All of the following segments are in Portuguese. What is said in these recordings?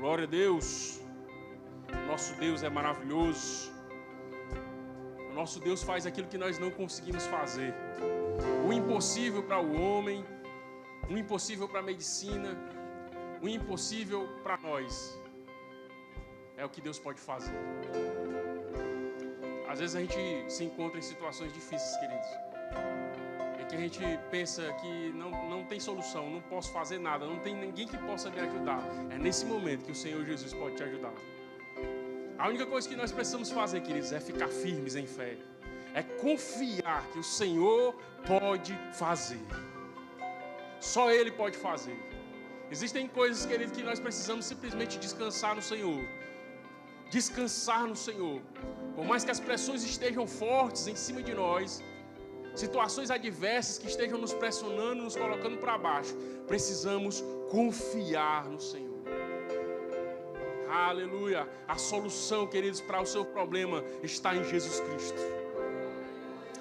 Glória a Deus. Nosso Deus é maravilhoso. O nosso Deus faz aquilo que nós não conseguimos fazer. O impossível para o homem, o impossível para a medicina, o impossível para nós. É o que Deus pode fazer. Às vezes a gente se encontra em situações difíceis, queridos. É que a gente pensa que não tem solução, não posso fazer nada, não tem ninguém que possa me ajudar. É nesse momento que o Senhor Jesus pode te ajudar. A única coisa que nós precisamos fazer, queridos, é ficar firmes em fé. É confiar que o Senhor pode fazer. Só Ele pode fazer. Existem coisas, queridos, que nós precisamos simplesmente descansar no Senhor. Descansar no Senhor. Por mais que as pressões estejam fortes em cima de nós, situações adversas que estejam nos pressionando, nos colocando para baixo, precisamos confiar no Senhor. Aleluia. A solução, queridos, para o seu problema está em Jesus Cristo.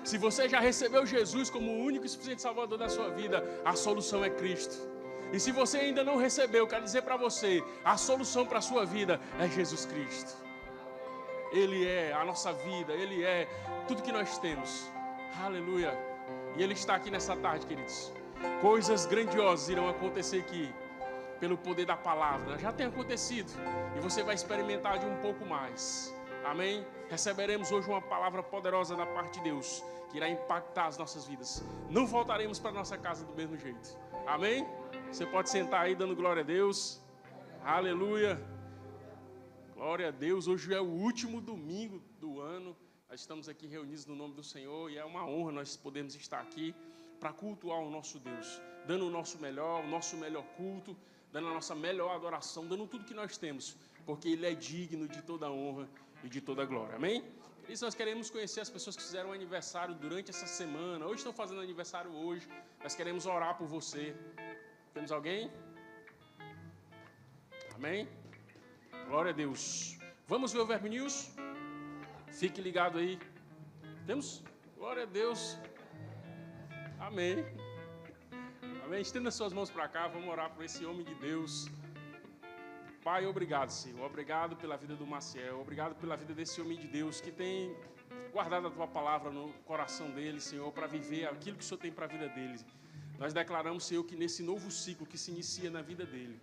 Se você já recebeu Jesus como o único e suficiente Salvador da sua vida, a solução é Cristo. E se você ainda não recebeu, quero dizer para você, a solução para a sua vida é Jesus Cristo. Ele é a nossa vida, Ele é tudo que nós temos. Aleluia. E Ele está aqui nessa tarde, queridos. Coisas grandiosas irão acontecer aqui, pelo poder da palavra. Já tem acontecido, e você vai experimentar de um pouco mais. Amém? Receberemos hoje uma palavra poderosa da parte de Deus, que irá impactar as nossas vidas. Não voltaremos para nossa casa do mesmo jeito. Amém? Você pode sentar aí dando glória a Deus. Aleluia. Glória a Deus. Hoje é o último domingo do ano. Nós estamos aqui reunidos no nome do Senhor e é uma honra nós podermos estar aqui para cultuar o nosso Deus, dando o nosso melhor culto, dando a nossa melhor adoração, dando tudo que nós temos, porque Ele é digno de toda a honra e de toda a glória. Amém? Por isso nós queremos conhecer as pessoas que fizeram aniversário durante essa semana, hoje estão fazendo aniversário hoje, nós queremos orar por você. Temos alguém? Amém? Glória a Deus. Vamos ver o Verbo News? Fique ligado aí. Temos? Glória a Deus. Amém. Amém. Estenda as suas mãos para cá, vamos orar por esse homem de Deus. Pai, obrigado, Senhor. Obrigado pela vida do Maciel. Obrigado pela vida desse homem de Deus que tem guardado a Tua palavra no coração dele, Senhor, para viver aquilo que o Senhor tem para a vida dele. Nós declaramos, Senhor, que nesse novo ciclo que se inicia na vida dele,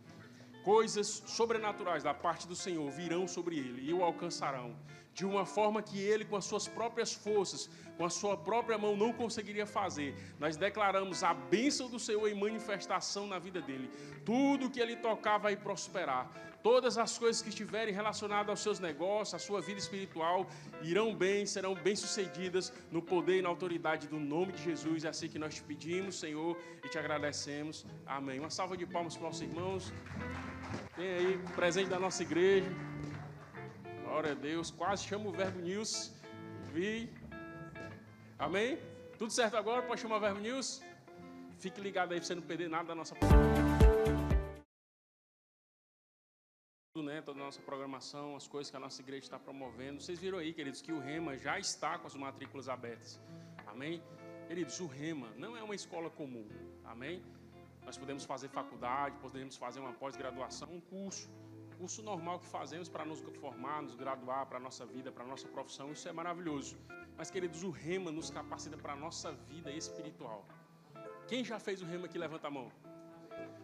coisas sobrenaturais da parte do Senhor virão sobre ele e o alcançarão, de uma forma que ele, com as suas próprias forças, com a sua própria mão, não conseguiria fazer. Nós declaramos a bênção do Senhor em manifestação na vida dele. Tudo que ele tocar vai prosperar. Todas as coisas que estiverem relacionadas aos seus negócios, à sua vida espiritual, irão bem, serão bem-sucedidas no poder e na autoridade do nome de Jesus. É assim que nós te pedimos, Senhor, e te agradecemos. Amém. Uma salva de palmas para os nossos irmãos. Tem aí presente da nossa igreja. Glória a Deus. Quase chama o Verbo News. Vi. Amém? Tudo certo agora? Pode chamar o Verbo News? Fique ligado aí para você não perder nada da nossa toda a nossa programação, as coisas que a nossa igreja está promovendo. Vocês viram aí, queridos, que o Rema já está com as matrículas abertas. Amém? Queridos, o Rema não é uma escola comum. Amém? Nós podemos fazer faculdade, podemos fazer uma pós-graduação, um curso normal que fazemos para nos formar, nos graduar para a nossa vida, para a nossa profissão. Isso é maravilhoso. Mas, queridos, o Rema nos capacita para a nossa vida espiritual. Quem já fez o Rema aqui, levanta a mão.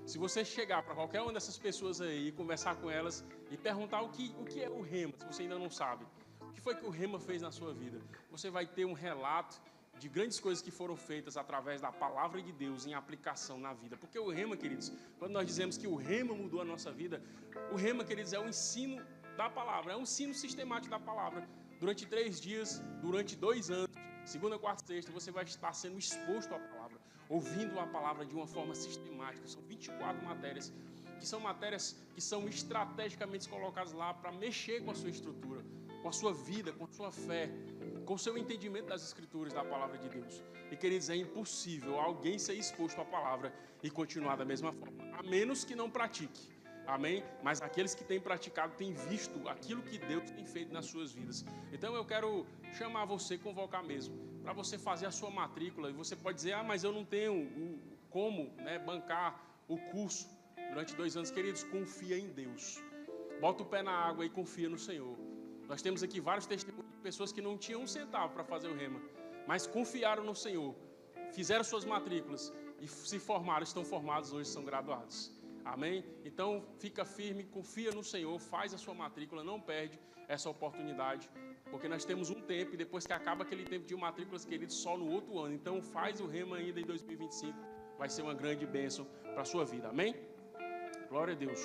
Se você chegar para qualquer uma dessas pessoas aí e conversar com elas e perguntar o que é o Rema, se você ainda não sabe, o que foi que o Rema fez na sua vida, você vai ter um relato de grandes coisas que foram feitas através da palavra de Deus em aplicação na vida. Porque o Rema, queridos, quando nós dizemos que o Rema mudou a nossa vida, o Rema, queridos, é o ensino da palavra, é um ensino sistemático da palavra. Durante 3 dias, durante 2 anos, segunda, quarta, sexta, você vai estar sendo exposto à palavra, ouvindo a palavra de uma forma sistemática. São 24 matérias, que são estrategicamente colocadas lá para mexer com a sua estrutura, com a sua vida, com a sua fé, com o seu entendimento das Escrituras, da palavra de Deus. E, queridos, é impossível alguém ser exposto à palavra e continuar da mesma forma, a menos que não pratique. Amém? Mas aqueles que têm praticado têm visto aquilo que Deus tem feito nas suas vidas. Então eu quero chamar você, convocar mesmo, para você fazer a sua matrícula. E você pode dizer, mas eu não tenho como bancar o curso durante 2 anos. Queridos, confia em Deus. bota o pé na água e confia no Senhor. Nós temos aqui vários testemunhos de pessoas que não tinham um centavo para fazer o rema, mas confiaram no Senhor, fizeram suas matrículas e se formaram, estão formados hoje, são graduados. Amém? Então, fica firme, confia no Senhor, faz a sua matrícula, não perde essa oportunidade, porque nós temos um tempo e depois que acaba aquele tempo de matrículas, queridos, só no outro ano. Então, faz o rema ainda em 2025, vai ser uma grande bênção para a sua vida. Amém? Glória a Deus.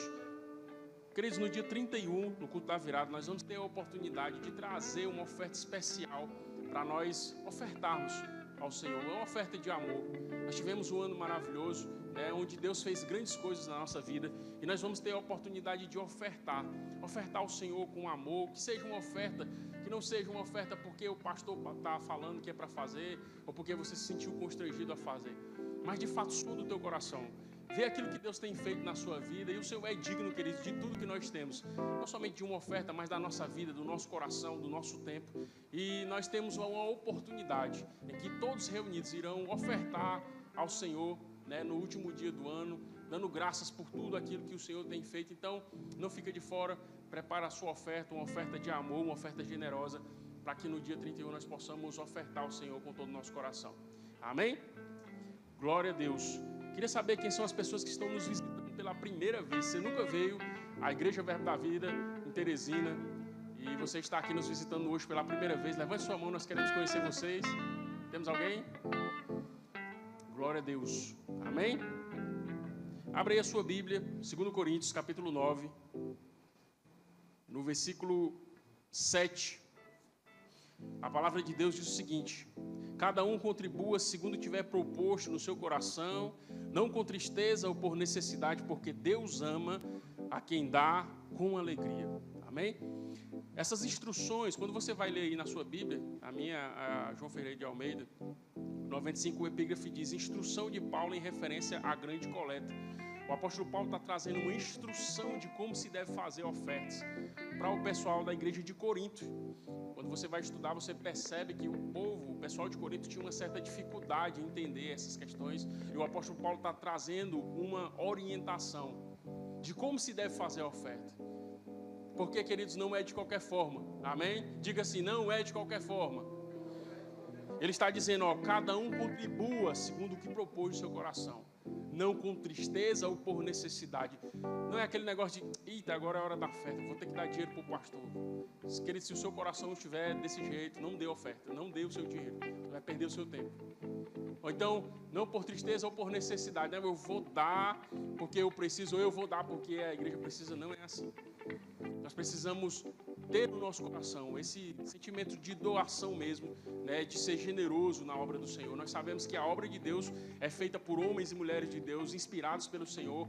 Queridos, no dia 31, no culto da virada, nós vamos ter a oportunidade de trazer uma oferta especial para nós ofertarmos ao Senhor. É uma oferta de amor. Nós tivemos um ano maravilhoso, onde Deus fez grandes coisas na nossa vida, e nós vamos ter a oportunidade de ofertar ao Senhor com amor, que seja uma oferta, que não seja uma oferta porque o pastor está falando que é para fazer, ou porque você se sentiu constrangido a fazer, mas de fato suba do teu coração, vê aquilo que Deus tem feito na sua vida, e o Senhor é digno, queridos, de tudo que nós temos, não somente de uma oferta, mas da nossa vida, do nosso coração, do nosso tempo, e nós temos uma oportunidade em que todos reunidos irão ofertar ao Senhor, no último dia do ano, dando graças por tudo aquilo que o Senhor tem feito. Então, não fica de fora, prepara a sua oferta, uma oferta de amor, uma oferta generosa, para que no dia 31 nós possamos ofertar ao Senhor com todo o nosso coração. Amém? Glória a Deus. Queria saber quem são as pessoas que estão nos visitando pela primeira vez. Você nunca veio à Igreja Verbo da Vida, em Teresina, e você está aqui nos visitando hoje pela primeira vez. Levante sua mão, nós queremos conhecer vocês. Temos alguém? Glória a Deus. Amém? Abre aí a sua Bíblia, 2 Coríntios, capítulo 9, no versículo 7. A palavra de Deus diz o seguinte: cada um contribua segundo tiver proposto no seu coração, não com tristeza ou por necessidade, porque Deus ama a quem dá com alegria. Amém? Essas instruções, quando você vai ler aí na sua Bíblia, a João Ferreira de Almeida, 95, o epígrafe diz: instrução de Paulo em referência à grande coleta. O apóstolo Paulo está trazendo uma instrução de como se deve fazer ofertas para o pessoal da igreja de Corinto. Quando você vai estudar, você percebe que o pessoal de Corinto tinha uma certa dificuldade em entender essas questões, e o apóstolo Paulo está trazendo uma orientação de como se deve fazer a oferta. Porque, queridos, não é de qualquer forma. Amém? Diga assim: não é de qualquer forma. Ele está dizendo, cada um contribua segundo o que propôs no seu coração, não com tristeza ou por necessidade. Não é aquele negócio de, eita, agora é a hora da oferta, vou ter que dar dinheiro para o pastor. Querido, se o seu coração estiver desse jeito, não dê oferta, não dê o seu dinheiro, você vai perder o seu tempo. Ou então, não por tristeza ou por necessidade, eu vou dar porque eu preciso, ou eu vou dar porque a igreja precisa. Não é assim. Nós precisamos ter no nosso coração esse sentimento de doação mesmo, de ser generoso na obra do Senhor. Nós sabemos que a obra de Deus é feita por homens e mulheres de Deus, inspirados pelo Senhor,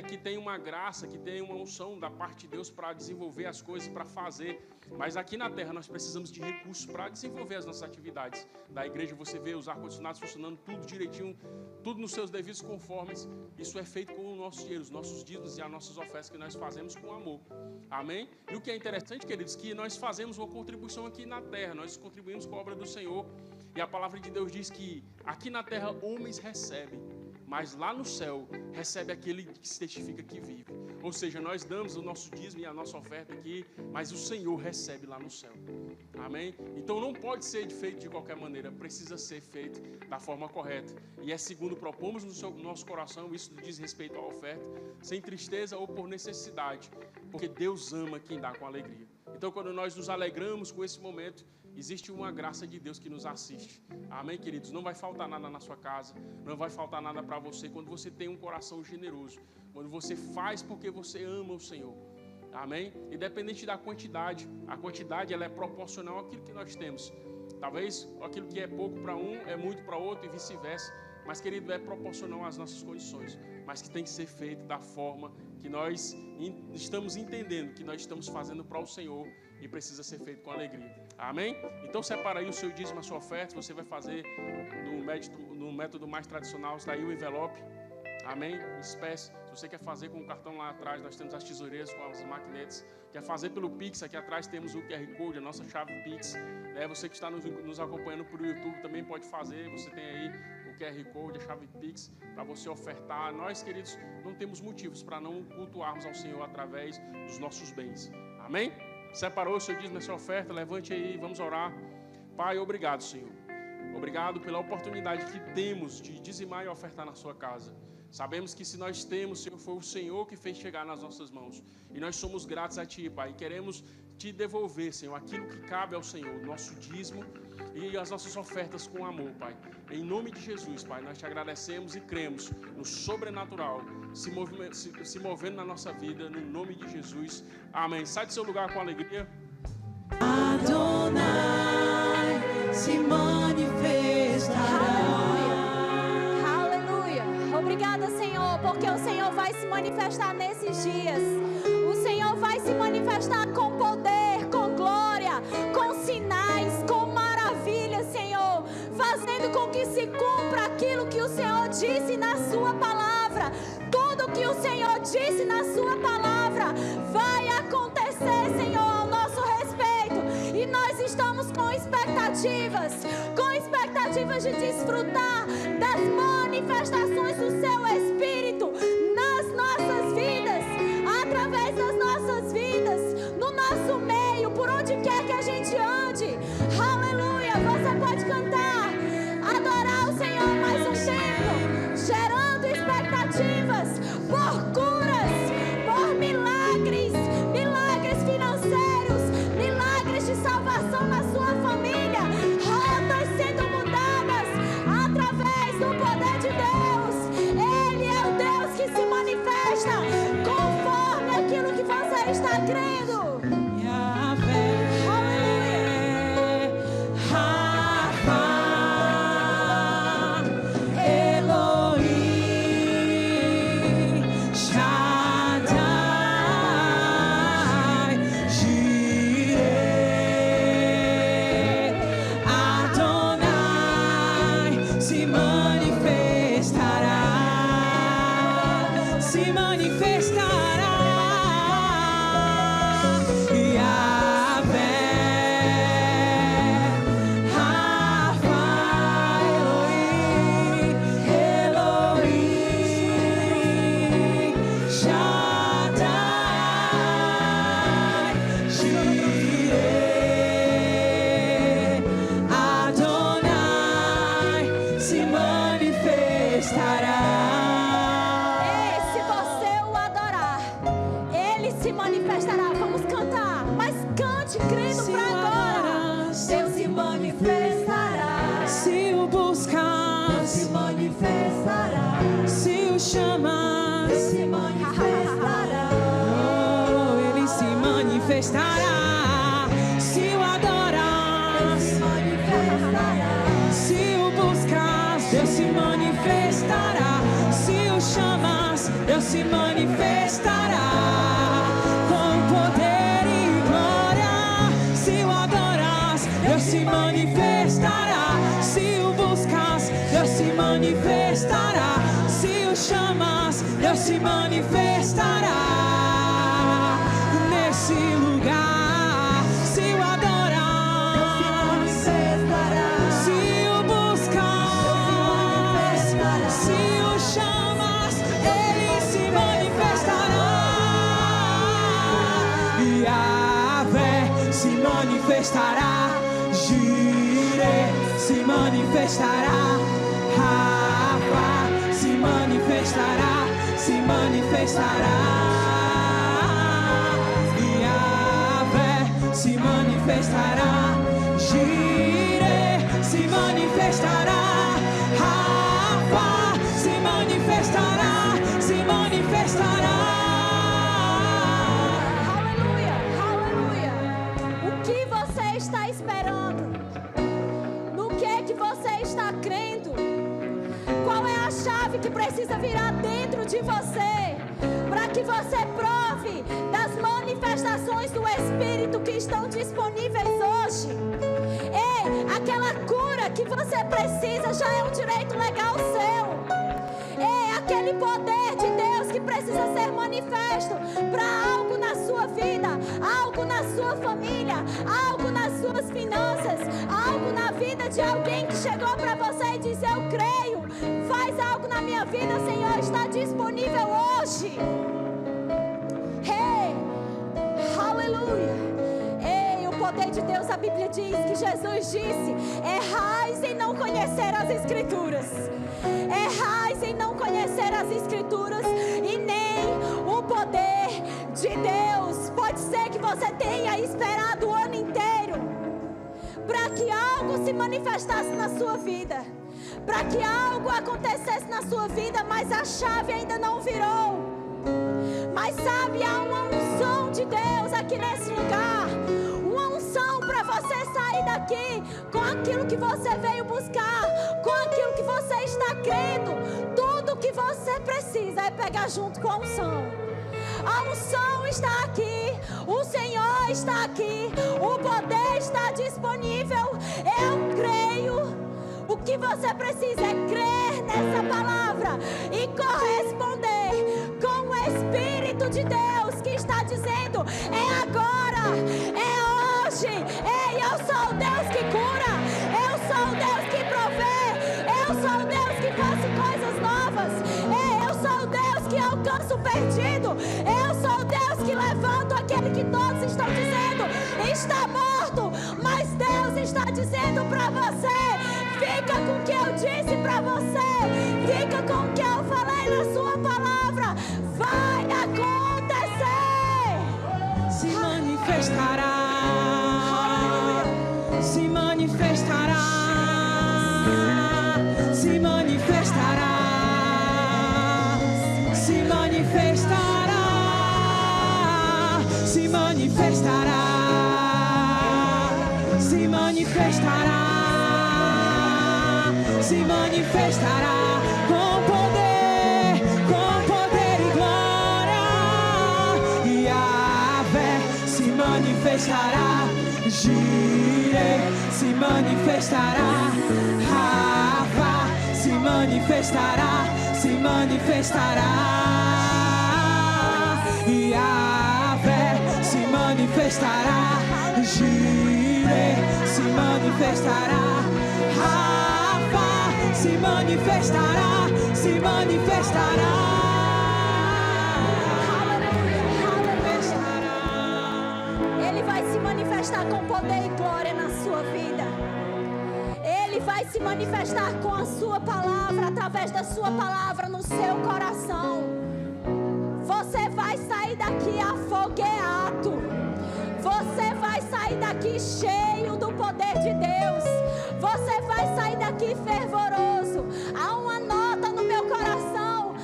que tem uma graça, que tem uma unção da parte de Deus para desenvolver as coisas, para fazer. Mas aqui na terra nós precisamos de recursos para desenvolver as nossas atividades. Da igreja você vê os ar-condicionados funcionando tudo direitinho, tudo nos seus devidos conformes. Isso é feito com o nosso dinheiro, os nossos dízimos e as nossas ofertas que nós fazemos com amor. Amém? E o que é interessante, queridos, que nós fazemos uma contribuição aqui na terra, nós contribuímos com a obra do Senhor, e a palavra de Deus diz que aqui na terra homens recebem, mas lá no céu recebe aquele que se testifica que vive. Ou seja, nós damos o nosso dízimo e a nossa oferta aqui, mas o Senhor recebe lá no céu. Amém? Então não pode ser feito de qualquer maneira, precisa ser feito da forma correta. E é segundo propomos no nosso coração, isso diz respeito à oferta, sem tristeza ou por necessidade, porque Deus ama quem dá com alegria. Então quando nós nos alegramos com esse momento, existe uma graça de Deus que nos assiste. Amém, queridos? Não vai faltar nada na sua casa, não vai faltar nada para você quando você tem um coração generoso, quando você faz porque você ama o Senhor. Amém? Independente da quantidade, a quantidade ela é proporcional àquilo que nós temos. Talvez aquilo que é pouco para um é muito para outro e vice-versa, mas, querido, é proporcional às nossas condições, mas que tem que ser feito da forma que nós estamos entendendo que nós estamos fazendo para o Senhor e precisa ser feito com alegria. Amém? Então separa aí o seu dízimo, a sua oferta. Você vai fazer no método mais tradicional, está aí o envelope. Amém? Espécie. Se você quer fazer com o cartão lá atrás, nós temos as tesoureiras com as maquinetes. Quer fazer pelo Pix, aqui atrás temos o QR Code, a nossa chave Pix. Você que está nos acompanhando por YouTube também pode fazer. Você tem aí QR Code, a chave Pix, para você ofertar. Nós, queridos, não temos motivos para não cultuarmos ao Senhor através dos nossos bens. Amém? Separou o seu dízimo nessa oferta? Levante aí, vamos orar. Pai, obrigado, Senhor. Obrigado pela oportunidade que temos de dizimar e ofertar na sua casa. Sabemos que se nós temos, Senhor, foi o Senhor que fez chegar nas nossas mãos. E nós somos gratos a Ti, Pai. E queremos Te devolver, Senhor, aquilo que cabe ao Senhor, o nosso dízimo e as nossas ofertas com amor, Pai. Em nome de Jesus, Pai, nós Te agradecemos e cremos no sobrenatural se movendo na nossa vida, no nome de Jesus. Amém. Sai do seu lugar com alegria. Adonai se manifestará. Aleluia. Obrigada, Senhor, porque o Senhor vai se manifestar nesses dias. O Senhor vai se manifestar com poder, com glória, com sinais, com maravilhas, Senhor, fazendo com que se cumpra aquilo que o Senhor disse na sua palavra. Tudo que o Senhor disse na sua palavra vai acontecer, Senhor, ao nosso respeito. E nós estamos com expectativas de desfrutar das manifestações do Seu Espírito nas nossas vidas, através das nossas vidas, no nosso meio, por onde quer que a gente ande. Aleluia! Você pode cantar, adorar o Senhor mais um tempo, gerando expectativas por curas, por milagres, milagres financeiros, milagres de salvação na sua família, rotas sendo mudadas através do poder de Deus. Ele é o Deus que se manifesta conforme aquilo que você está crendo. Se o adorar, se manifestará. Se o buscar, Deus se manifestará. Se o chamar, Deus se manifestará. Com poder e glória. Se o adorar, Deus se manifestará. Se o buscar, Deus se manifestará. Se o chamar, Deus se manifestará. Nesse lugar, se o adorar, Deus se manifestará. Se o buscar, se o chamar, Ele se manifestará. Yahvé se manifestará. Jireh se manifestará. Rafa se manifestará. Se manifestará. Se manifestará, Jireh se manifestará, Rafa se manifestará, se manifestará. Aleluia, aleluia. O que você está esperando? No que você está crendo? Qual é a chave que precisa virar dentro de você para que você prove das manifestações do Espírito que estão disponíveis hoje? Ei, aquela cura que você precisa já é um direito legal seu. Ei, aquele poder de Deus que precisa ser manifesto para algo na sua vida, algo algo na sua família, algo nas suas finanças, algo na vida de alguém que chegou para você e disse: eu creio, faz algo na minha vida, Senhor, está disponível hoje. Hey, aleluia. Ei, o poder de Deus, a Bíblia diz que Jesus disse: errais em não conhecer as Escrituras. Errais em não conhecer as Escrituras e nem o poder de Deus. Pode ser que você tenha esperado o ano inteiro para que algo se manifestasse na sua vida, para que algo acontecesse na sua vida, mas a chave ainda não virou. Mas sabe, há uma unção de Deus aqui nesse lugar, uma unção para você sair daqui com aquilo que você veio buscar, com aquilo que você está crendo. Tudo que você precisa é pegar junto com a unção. A unção está aqui, o Senhor está aqui, o poder está disponível. Eu creio. O que você precisa é crer nessa palavra e corresponder com o Espírito de Deus que está dizendo: é agora, é hoje. Ei, eu sou o Deus que cura, eu sou o Deus que provê, eu sou o Deus que faz coisas novas. Ei, eu sou o Deus que alcança o perdido, eu sou o Deus que levanta aquele que todos estão dizendo está morto, mas Deus está dizendo para você: fica com o que eu disse para você, fica com o que eu falei na sua palavra, vai acontecer. Se manifestará, se manifestará, se manifestará, se manifestará, se manifestará, se manifestará, se manifestará com poder e glória. E a fé se manifestará, Jireh se manifestará, Rafa se manifestará, se manifestará. E a fé se manifestará, Jireh se manifestará, Rafa se manifestará, se manifestará. Ele vai se manifestar com poder e glória na sua vida. Ele vai se manifestar com a sua palavra, através da sua palavra no seu coração. Você vai sair daqui afogueado. Você vai sair daqui cheio do poder de Deus. Você vai sair daqui fervoroso. Há uma nota no meu coração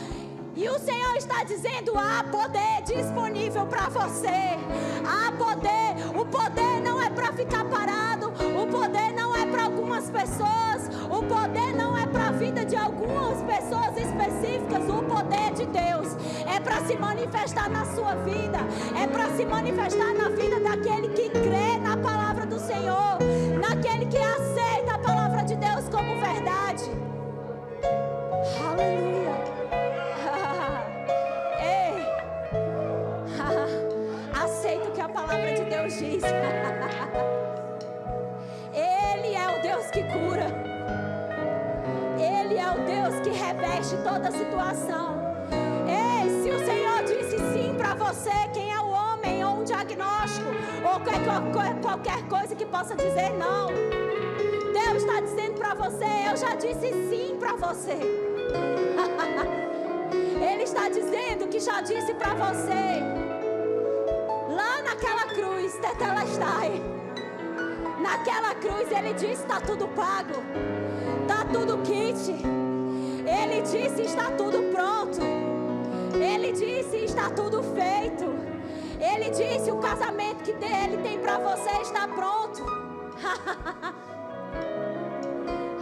e o Senhor está dizendo: há poder disponível para você. Há poder. O poder não é para ficar parado. O poder não é para algumas pessoas. O poder não é para a vida de algumas pessoas específicas. O poder de Deus é para se manifestar na sua vida. É para se manifestar na vida daquele que crê na palavra do Senhor, naquele que aceita a palavra de Deus como verdade. Aleluia. Ei, aceita o que a palavra de Deus diz. Ele é o Deus que cura. Ele é o Deus que reveste toda a situação. Ei, se o Senhor disse sim para você, quem é o homem ou um diagnóstico ou qualquer coisa que possa dizer não? Deus está dizendo para você: eu já disse sim para você. Ele está dizendo que já disse para você lá naquela cruz, Tetelestai. Naquela cruz ele disse: está tudo pago, está tudo kit. Ele disse: está tudo pronto. Ele disse: está tudo feito. Ele disse: o casamento que ele tem para você está pronto.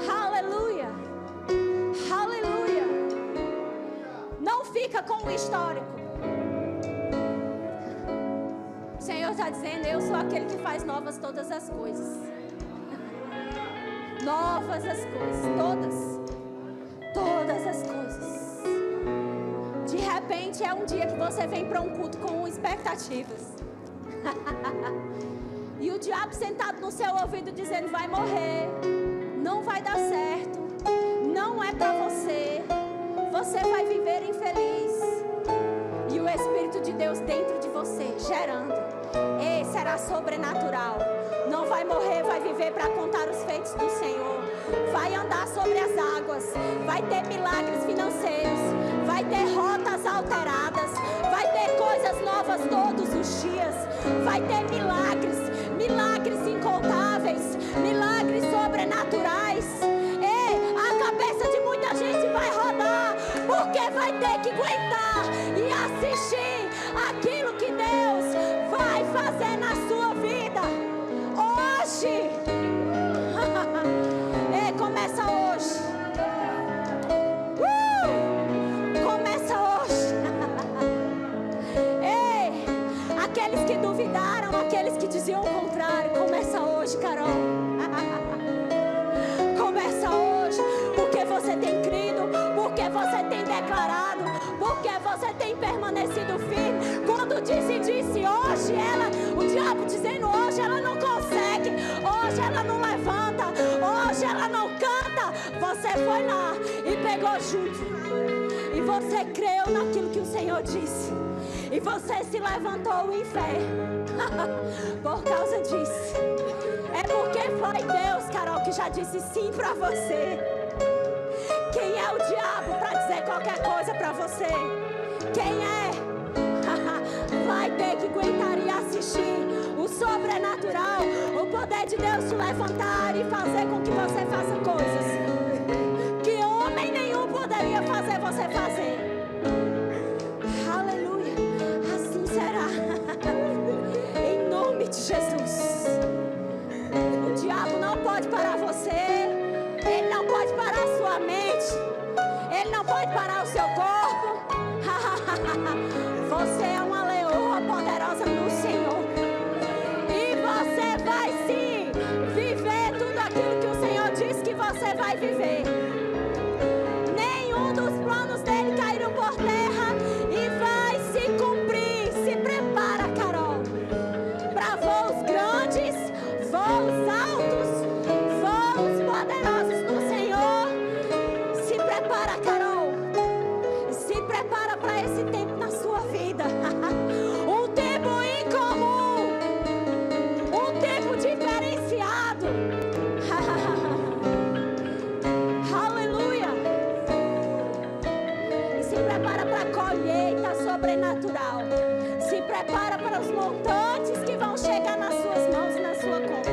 Aleluia. Aleluia. Não fica com o histórico. O Senhor está dizendo: eu sou aquele que faz novas todas as coisas. Novas as coisas, todas as coisas. De repente é um dia que você vem para um culto com expectativas. o diabo sentado no seu ouvido dizendo: vai morrer, não vai dar certo, não é para você, você vai viver infeliz. E o Espírito de Deus dentro de você, gerando: ei, será sobrenatural. Não vai morrer, vai viver para contar os feitos do Senhor. Vai andar sobre as águas. Vai ter milagres financeiros. Vai ter rotas alteradas. Vai ter coisas novas todos os dias. Vai ter milagres, milagres incontáveis, milagres sobrenaturais. Ei, a cabeça de muita gente vai rodar, porque vai ter que aguentar e assistir aquilo que Deus vai fazer na sua vida. Hoje. Ei, começa hoje. Começa hoje. Ei, aqueles que duvidaram, aqueles que diziam o contrário, começa hoje, Carol. Começa hoje, porque você tem crido, porque você tem declarado, porque você tem permanecido firme. Quando disse hoje, o diabo dizendo: hoje ela não consegue, hoje ela não levanta, hoje ela não canta. Você foi lá e pegou junto, e você creu naquilo que o Senhor disse, e você se levantou em fé. Por causa disso, é porque foi Deus, Carol, que já disse sim pra você. Quem é o diabo pra dizer qualquer coisa pra você? Quem é? Vai ter que aguentar e assistir o sobrenatural, o poder de Deus te levantar e fazer com que você faça coisas que homem nenhum poderia fazer você fazer. Aleluia, assim será. Em nome de Jesus. O diabo não pode parar você, ele não pode parar a sua mente, ele não pode parar o seu corpo. Você é uma leoa poderosa no Senhor, e você vai sim viver tudo aquilo que o Senhor diz que você vai viver. Nenhum dos planos dele caíram por terra e vai se cumprir. Se prepara, Carol, para voos grandes, voos altos, voos poderosos no Senhor. Se prepara, Carol. Se prepara para esse tempo na sua vida. Um tempo incomum, um tempo diferenciado. Aleluia. E se prepara para a colheita sobrenatural. Se prepara para os montantes que vão chegar nas suas mãos e na sua conta.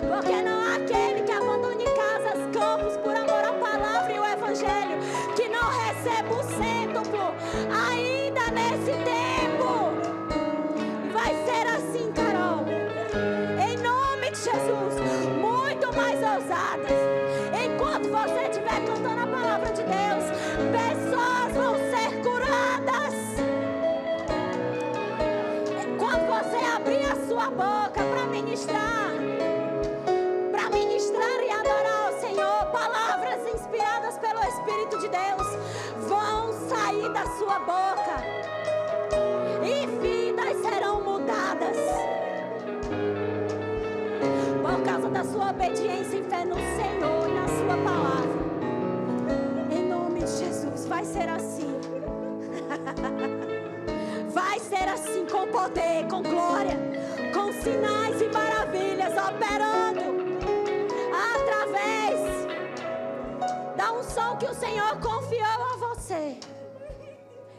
Porque não há aquele que abandone casas, campos por amor à palavra e o evangelho, que não receba o cêntuplo ainda nesse tempo. Vai ser assim, Carol, em nome de Jesus. Muito mais ousadas. Enquanto você estiver cantando a palavra de Deus, pessoas vão ser curadas. Quando você abrir a sua boca para ministrar e adorar ao Senhor, palavras inspiradas pelo Espírito de Deus vão sair da sua boca, e vidas serão mudadas por causa da sua obediência e fé no Senhor e na sua palavra. Em nome de Jesus, vai ser assim. Vai ser assim, com poder, com glória, com sinais e maravilhas operando através da unção que o Senhor confiou a você.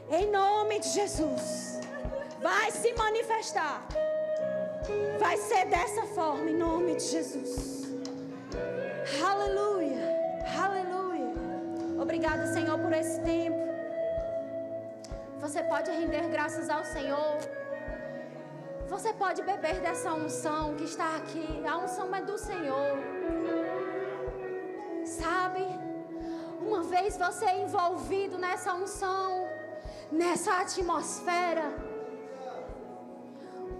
Em nome de Jesus, vai se manifestar. Vai ser dessa forma, em nome de Jesus. Aleluia, aleluia. Obrigada, Senhor, por esse tempo. Você pode render graças ao Senhor. Você pode beber dessa unção que está aqui. A unção é do Senhor. Sabe? Uma vez você é envolvido nessa unção, nessa atmosfera,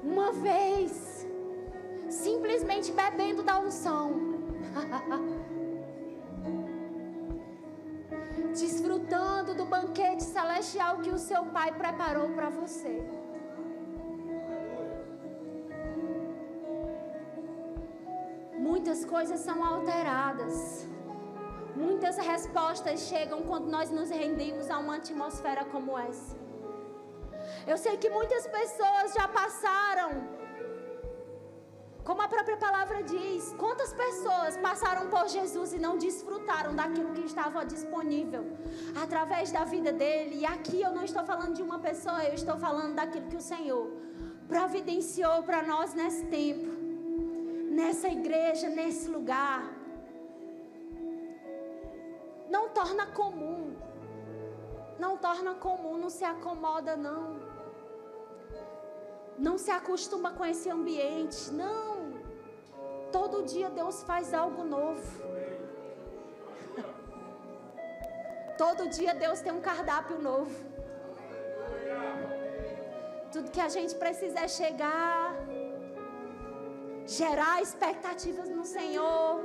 uma vez simplesmente bebendo da unção, desfrutando do banquete celestial que o seu Pai preparou para você. muitas coisas são alteradas. Muitas respostas chegam quando nós nos rendemos a uma atmosfera como essa. Eu sei que muitas pessoas já passaram, como a própria palavra diz, quantas pessoas passaram por Jesus e não desfrutaram daquilo que estava disponível através da vida dele. E aqui eu não estou falando de uma pessoa, eu estou falando daquilo que o Senhor providenciou para nós nesse tempo, nessa igreja, nesse lugar. Não torna comum, não se acomoda não. Não se acostuma com esse ambiente, não. Todo dia Deus faz algo novo. Todo dia Deus tem um cardápio novo. Tudo que a gente precisa é chegar, gerar expectativas no Senhor,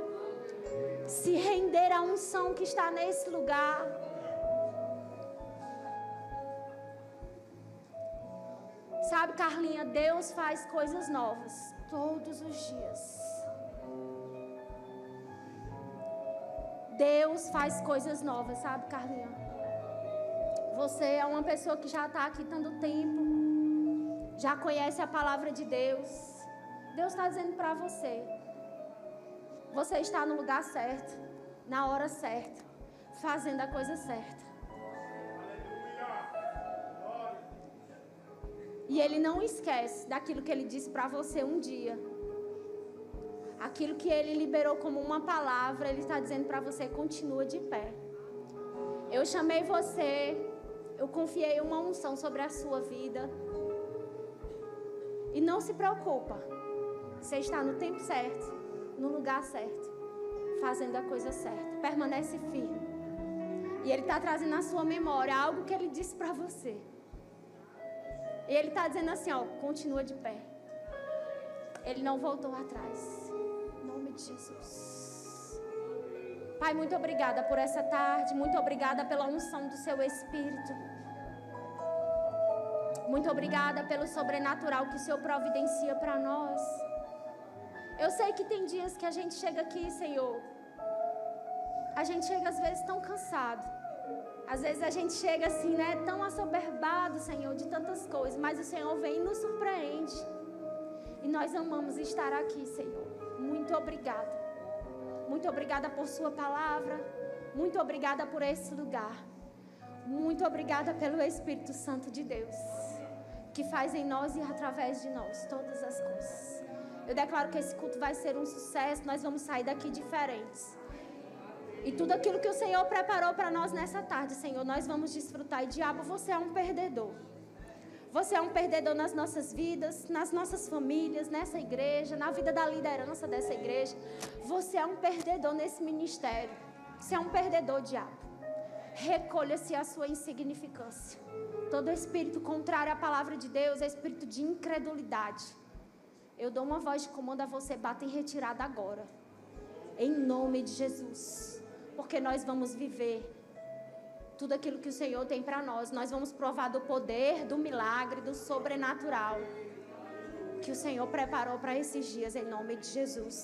se render à unção que está nesse lugar. Sabe, Carlinha, Deus faz coisas novas todos os dias. Deus faz coisas novas, sabe, Carlinha? Você é uma pessoa que já está aqui tanto tempo, já conhece a palavra de Deus. Deus está dizendo para você: você está no lugar certo, na hora certa, fazendo a coisa certa. E Ele não esquece daquilo que Ele disse para você um dia. Aquilo que Ele liberou como uma palavra, Ele está dizendo para você: continua de pé. Eu chamei você, eu confiei uma unção sobre a sua vida. E não se preocupa, você está no tempo certo, no lugar certo, fazendo a coisa certa. Permanece firme. E Ele está trazendo na sua memória algo que Ele disse para você. E Ele está dizendo assim, ó, continua de pé. Ele não voltou atrás. Em nome de Jesus. Pai, muito obrigada por essa tarde. Muito obrigada pela unção do seu Espírito. Muito obrigada pelo sobrenatural que o Senhor providencia para nós. Eu sei que tem dias que a gente chega aqui, Senhor. A gente chega às vezes tão cansado. Às vezes a gente chega assim, né, tão assoberbado, Senhor, de tantas coisas. Mas o Senhor vem e nos surpreende. E nós amamos estar aqui, Senhor. Muito obrigada. Muito obrigada por sua palavra. Muito obrigada por esse lugar. Muito obrigada pelo Espírito Santo de Deus, que faz em nós e através de nós todas as coisas. Eu declaro que esse culto vai ser um sucesso. Nós vamos sair daqui diferentes. E tudo aquilo que o Senhor preparou para nós nessa tarde, Senhor, nós vamos desfrutar. E diabo, você é um perdedor. Você é um perdedor nas nossas vidas, nas nossas famílias, nessa igreja, na vida da liderança dessa igreja. Você é um perdedor nesse ministério. Você é um perdedor, diabo. Recolha-se a sua insignificância. Todo espírito contrário à palavra de Deus é espírito de incredulidade. Eu dou uma voz de comando a você, bata em retirada agora. Em nome de Jesus. Porque nós vamos viver tudo aquilo que o Senhor tem para nós. Nós vamos provar do poder, do milagre, do sobrenatural que o Senhor preparou para esses dias, em nome de Jesus.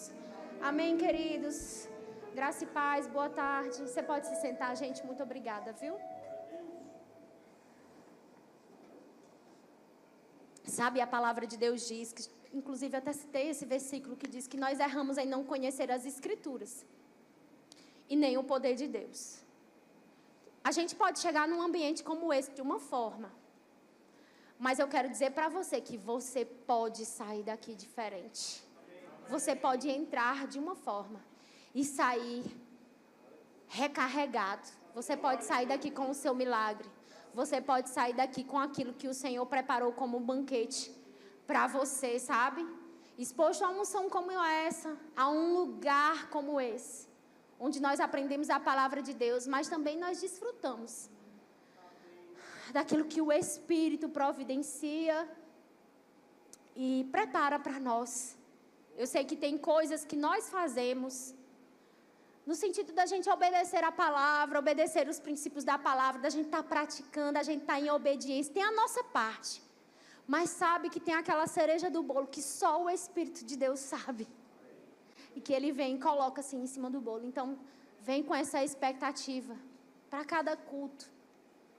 Amém, queridos? Graça e paz, boa tarde. Você pode se sentar, gente. Muito obrigada, viu? Sabe, a palavra de Deus diz, que, inclusive até citei esse versículo que diz que nós erramos em não conhecer as Escrituras e nem o poder de Deus. A gente pode chegar num ambiente como esse de uma forma, mas eu quero dizer para você que você pode sair daqui diferente. Você pode entrar de uma forma e sair recarregado. Você pode sair daqui com o seu milagre. Você pode sair daqui com aquilo que o Senhor preparou como um banquete para você, sabe? Exposto a uma unção como essa, a um lugar como esse, onde nós aprendemos a palavra de Deus, mas também nós desfrutamos daquilo que o Espírito providencia e prepara para nós. Eu sei que tem coisas que nós fazemos no sentido da gente obedecer a palavra, obedecer os princípios da palavra, da gente estar praticando, a gente estar em obediência. Tem a nossa parte. Mas sabe que tem aquela cereja do bolo que só o Espírito de Deus sabe. e que Ele vem e coloca assim em cima do bolo. Então, vem com essa expectativa para cada culto.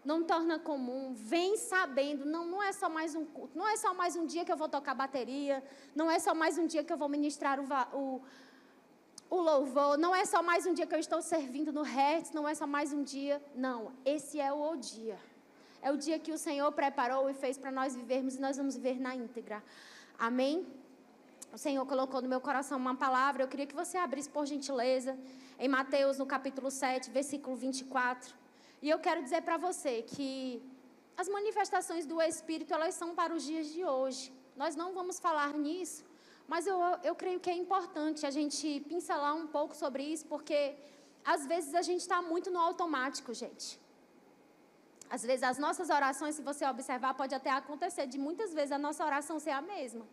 Não torna comum, vem sabendo, não é só mais um culto, não é só mais um dia que eu vou tocar bateria, não é só mais um dia que eu vou ministrar o louvor, não é só mais um dia que eu estou servindo no Hertz, não é só mais um dia, não, esse é o dia. É o dia que o Senhor preparou e fez para nós vivermos e nós vamos viver na íntegra. Amém? O Senhor colocou no meu coração uma palavra, eu queria que você abrisse por gentileza, em Mateus, no capítulo 7, versículo 24. E eu quero dizer para você que as manifestações do Espírito, elas são para os dias de hoje. Nós não vamos falar nisso, mas eu creio que é importante a gente pincelar um pouco sobre isso, porque às vezes a gente está muito no automático, gente. Às vezes as nossas orações, se você observar, pode até acontecer de muitas vezes a nossa oração ser a mesma.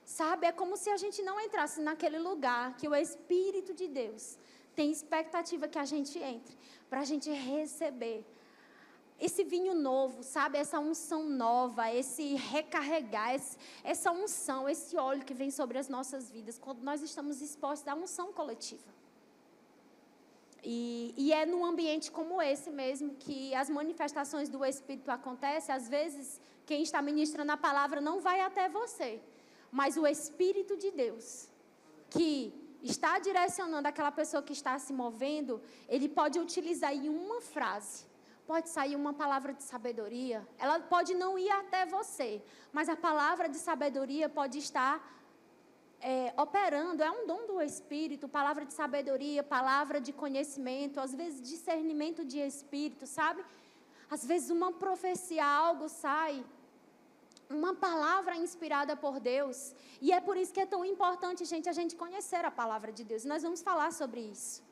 Sabe, é como se a gente não entrasse naquele lugar que o Espírito de Deus tem expectativa que a gente entre, para a gente receber esse vinho novo, sabe, essa unção nova, esse recarregar, essa unção, esse óleo que vem sobre as nossas vidas, quando nós estamos expostos à unção coletiva. E é num ambiente como esse mesmo que as manifestações do Espírito acontecem. Às vezes, quem está ministrando a palavra não vai até você, mas o Espírito de Deus, que está direcionando aquela pessoa que está se movendo, ele pode utilizar em uma frase, pode sair uma palavra de sabedoria, ela pode não ir até você, mas a palavra de sabedoria pode estar operando, é um dom do Espírito, palavra de sabedoria, palavra de conhecimento, às vezes discernimento de Espírito, sabe? Às vezes uma profecia, algo sai, uma palavra inspirada por Deus, e é por isso que é tão importante, gente, a gente conhecer a palavra de Deus. Nós vamos falar sobre isso.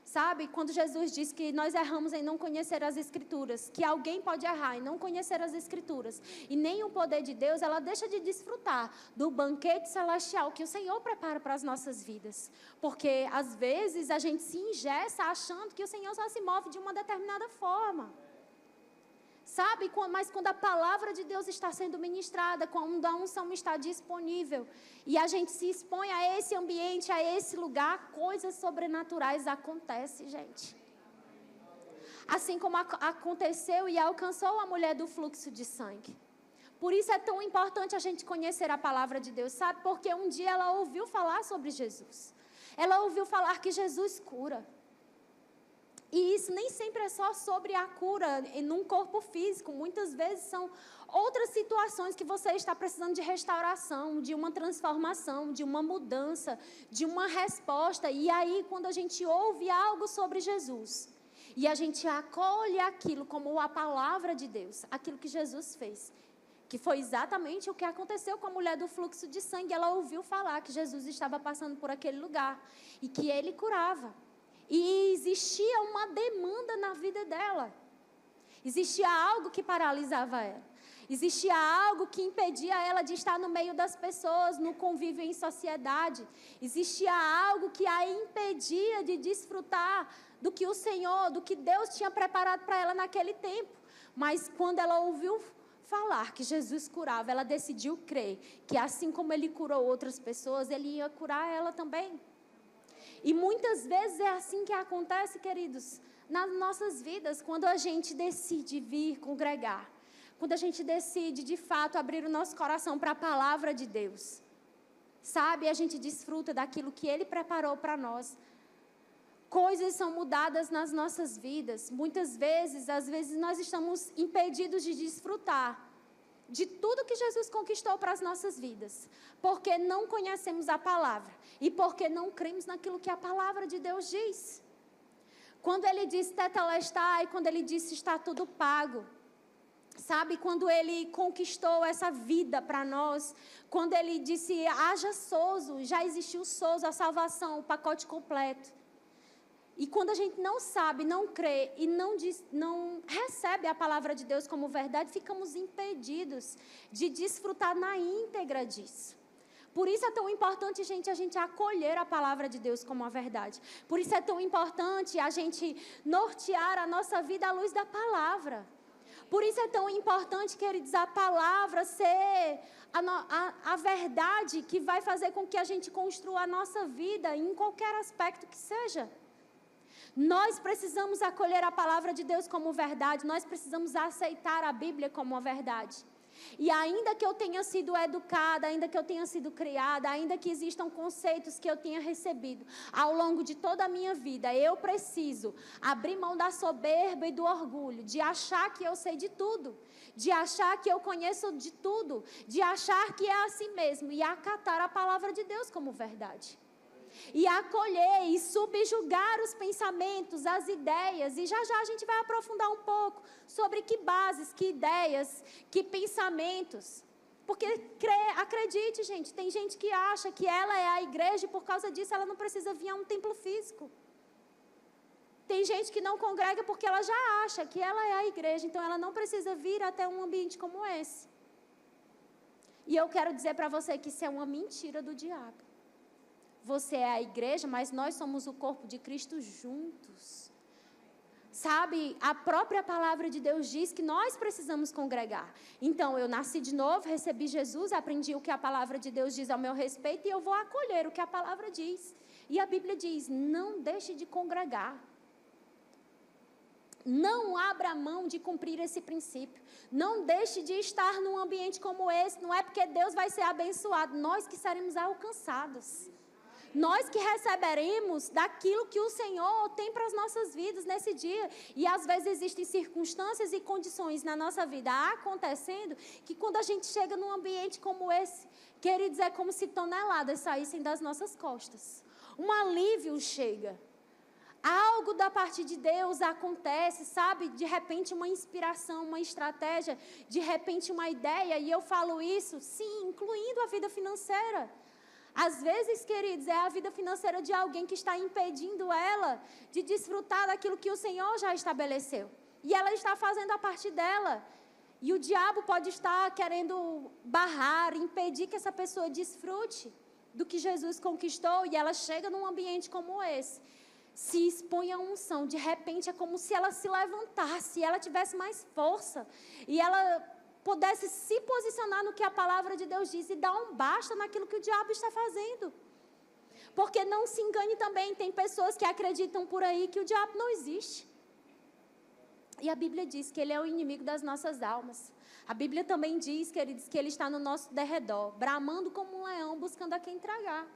Sabe, quando Jesus diz que nós erramos em não conhecer as Escrituras, que alguém pode errar em não conhecer as Escrituras, e nem o poder de Deus, ela deixa de desfrutar do banquete celestial que o Senhor prepara para as nossas vidas. Porque, às vezes, a gente se engessa achando que o Senhor só se move de uma determinada forma. Sabe, mas quando a palavra de Deus está sendo ministrada, quando a unção está disponível, e a gente se expõe a esse ambiente, a esse lugar, coisas sobrenaturais acontecem, gente. Assim como aconteceu e alcançou a mulher do fluxo de sangue. Por isso é tão importante a gente conhecer a palavra de Deus, sabe? Porque um dia ela ouviu falar sobre Jesus. Ela ouviu falar que Jesus cura. E isso nem sempre é só sobre a cura num corpo físico. Muitas vezes são outras situações que você está precisando de restauração, de uma transformação, de uma mudança, de uma resposta. E aí, quando a gente ouve algo sobre Jesus, e a gente acolhe aquilo como a palavra de Deus, aquilo que Jesus fez, que foi exatamente o que aconteceu com a mulher do fluxo de sangue. Ela ouviu falar que Jesus estava passando por aquele lugar e que ele curava. E existia uma demanda na vida dela. Existia algo que paralisava ela. Existia algo que impedia ela de estar no meio das pessoas, no convívio em sociedade. Existia algo que a impedia de desfrutar do que o Senhor, do que Deus tinha preparado para ela naquele tempo. Mas quando ela ouviu falar que Jesus curava, ela decidiu crer que assim como ele curou outras pessoas, ele ia curar ela também. E muitas vezes é assim que acontece, queridos, nas nossas vidas, quando a gente decide vir congregar, quando a gente decide, de fato, abrir o nosso coração para a palavra de Deus. Sabe, a gente desfruta daquilo que Ele preparou para nós. Coisas são mudadas nas nossas vidas. Muitas vezes, às vezes, nós estamos impedidos de desfrutar de tudo que Jesus conquistou para as nossas vidas, porque não conhecemos a palavra e porque não cremos naquilo que a palavra de Deus diz. Quando ele disse tetelestai, quando ele disse está tudo pago, sabe, quando ele conquistou essa vida para nós, quando ele disse haja sozo, já existiu o sozo, a salvação, o pacote completo. E quando a gente não sabe, não crê e não recebe a palavra de Deus como verdade, ficamos impedidos de desfrutar na íntegra disso. Por isso é tão importante, gente, a gente acolher a palavra de Deus como a verdade. Por isso é tão importante a gente nortear a nossa vida à luz da palavra. Por isso é tão importante, queridos, a palavra ser a verdade que vai fazer com que a gente construa a nossa vida em qualquer aspecto que seja. Nós precisamos acolher a palavra de Deus como verdade, nós precisamos aceitar a Bíblia como uma verdade. E ainda que eu tenha sido educada, ainda que eu tenha sido criada, ainda que existam conceitos que eu tenha recebido ao longo de toda a minha vida, eu preciso abrir mão da soberba e do orgulho, de achar que eu sei de tudo, de achar que eu conheço de tudo, de achar que é assim mesmo e acatar a palavra de Deus como verdade. E acolher e subjugar os pensamentos, as ideias. E já já a gente vai aprofundar um pouco sobre que bases, que ideias, que pensamentos. Porque acredite, gente, tem gente que acha que ela é a igreja e por causa disso ela não precisa vir a um templo físico. Tem gente que não congrega porque ela já acha que ela é a igreja, então ela não precisa vir até um ambiente como esse. E eu quero dizer para você que isso é uma mentira do diabo. Você é a igreja, mas nós somos o corpo de Cristo juntos. Sabe, a própria palavra de Deus diz que nós precisamos congregar. Então, eu nasci de novo, recebi Jesus, aprendi o que a palavra de Deus diz ao meu respeito e eu vou acolher o que a palavra diz. E a Bíblia diz, não deixe de congregar. Não abra mão de cumprir esse princípio. Não deixe de estar num ambiente como esse. Não é porque Deus vai ser abençoado, nós que seremos alcançados. Nós que receberemos daquilo que o Senhor tem para as nossas vidas nesse dia. E às vezes existem circunstâncias e condições na nossa vida acontecendo, que quando a gente chega num ambiente como esse, queridos, é como se toneladas saíssem das nossas costas. Um alívio chega. Algo da parte de Deus acontece, sabe? De repente uma inspiração, uma estratégia, de repente uma ideia. E eu falo isso, sim, incluindo a vida financeira. Às vezes, queridos, é a vida financeira de alguém que está impedindo ela de desfrutar daquilo que o Senhor já estabeleceu. E ela está fazendo a parte dela. E o diabo pode estar querendo barrar, impedir que essa pessoa desfrute do que Jesus conquistou. E ela chega num ambiente como esse, se expõe à unção. De repente, é como se ela se levantasse, ela tivesse mais força. E ela pudesse se posicionar no que a palavra de Deus diz e dar um basta naquilo que o diabo está fazendo. Porque não se engane também, tem pessoas que acreditam por aí que o diabo não existe. E a Bíblia diz que ele é o inimigo das nossas almas. A Bíblia também diz, queridos, que ele está no nosso derredor, bramando como um leão, buscando a quem tragar.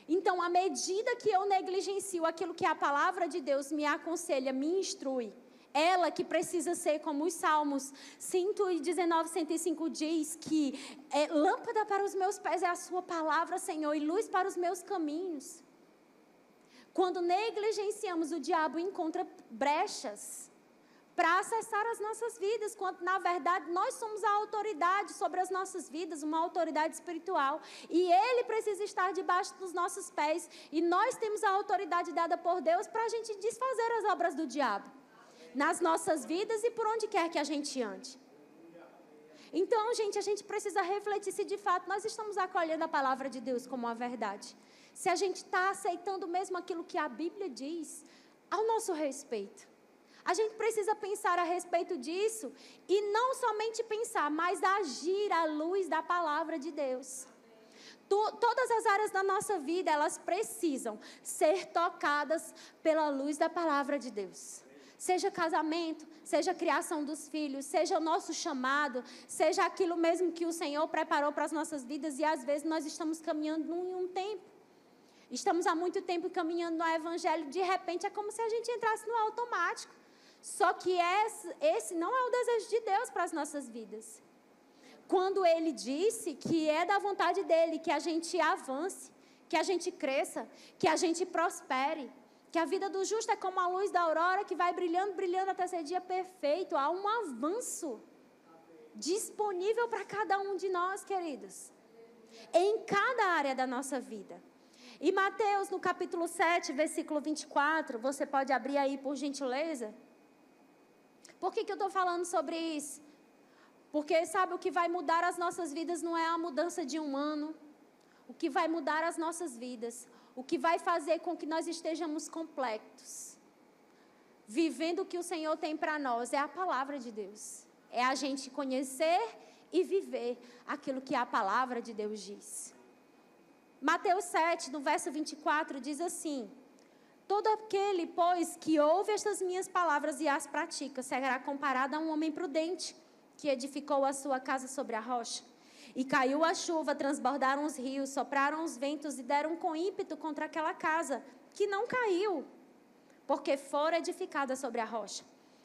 Então, à medida que eu negligencio aquilo que a palavra de Deus me aconselha, me instrui, ela que precisa ser como os Salmos 119, 105 diz que lâmpada para os meus pés é a sua palavra, Senhor, e luz para os meus caminhos. Quando negligenciamos, o diabo encontra brechas para acessar as nossas vidas, quando na verdade nós somos a autoridade sobre as nossas vidas, uma autoridade espiritual, e ele precisa estar debaixo dos nossos pés, e nós temos a autoridade dada por Deus para a gente desfazer as obras do diabo nas nossas vidas e por onde quer que a gente ande. Então, gente, a gente precisa refletir se de fato nós estamos acolhendo a palavra de Deus como a verdade. Se a gente está aceitando mesmo aquilo que a Bíblia diz ao nosso respeito. A gente precisa pensar a respeito disso e não somente pensar, mas agir à luz da palavra de Deus. Todas as áreas da nossa vida, elas precisam ser tocadas pela luz da palavra de Deus. Seja casamento, seja a criação dos filhos, seja o nosso chamado, seja aquilo mesmo que o Senhor preparou para as nossas vidas, e às vezes nós estamos caminhando em um tempo. Estamos há muito tempo caminhando no Evangelho, de repente é como se a gente entrasse no automático. Só que esse não é o desejo de Deus para as nossas vidas. Quando Ele disse que é da vontade dEle que a gente avance, que a gente cresça, que a gente prospere, que a vida do justo é como a luz da aurora que vai brilhando, brilhando até ser dia perfeito. Há um avanço disponível para cada um de nós, queridos, em cada área da nossa vida. E Mateus, no capítulo 7, versículo 24, você pode abrir aí, por gentileza? Por que eu estou falando sobre isso? Porque, sabe, o que vai mudar as nossas vidas não é a mudança de um ano. O que vai mudar as nossas vidas, o que vai fazer com que nós estejamos completos, vivendo o que o Senhor tem para nós, é a palavra de Deus. É a gente conhecer e viver aquilo que a palavra de Deus diz. Mateus 7, no verso 24, diz assim: todo aquele, pois, que ouve estas minhas palavras e as pratica, será comparado a um homem prudente, que edificou a sua casa sobre a rocha. E caiu a chuva, transbordaram os rios, sopraram os ventos e deram com ímpeto contra aquela casa, que não caiu, porque fora edificada sobre a rocha.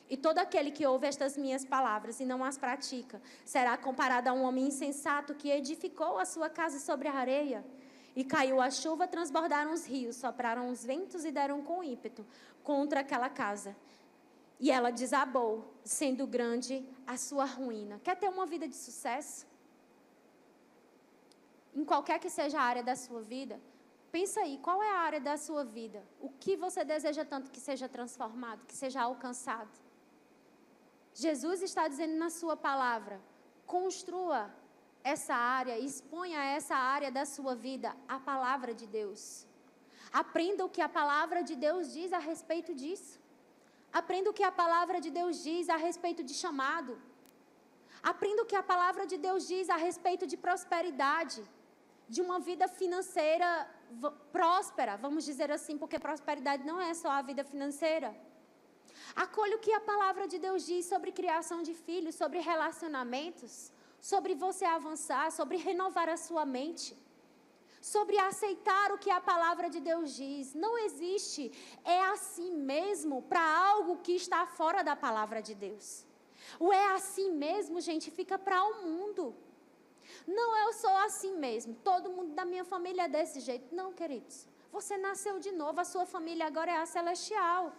E todo aquele que ouve estas minhas palavras e não as pratica, será comparado a um homem insensato que edificou a sua casa sobre a areia. E caiu a chuva, transbordaram os rios, sopraram os ventos e deram com ímpeto contra aquela casa. E ela desabou, sendo grande a sua ruína. Quer ter uma vida de sucesso? Em qualquer que seja a área da sua vida, pensa aí, qual é a área da sua vida? O que você deseja tanto que seja transformado, que seja alcançado? Jesus está dizendo na sua palavra: construa essa área, exponha essa área da sua vida a palavra de Deus. Aprenda o que a palavra de Deus diz a respeito disso. Aprenda o que a palavra de Deus diz a respeito de chamado. Aprenda o que a palavra de Deus diz a respeito de prosperidade, de uma vida financeira próspera, vamos dizer assim, porque prosperidade não é só a vida financeira. Acolha o que a palavra de Deus diz sobre criação de filhos, sobre relacionamentos, sobre você avançar, sobre renovar a sua mente, sobre aceitar o que a palavra de Deus diz. Não existe assim mesmo para algo que está fora da palavra de Deus. O é assim mesmo, gente, fica para o mundo. Não, eu sou assim mesmo, todo mundo da minha família é desse jeito. Não, queridos, você nasceu de novo, a sua família agora é a celestial.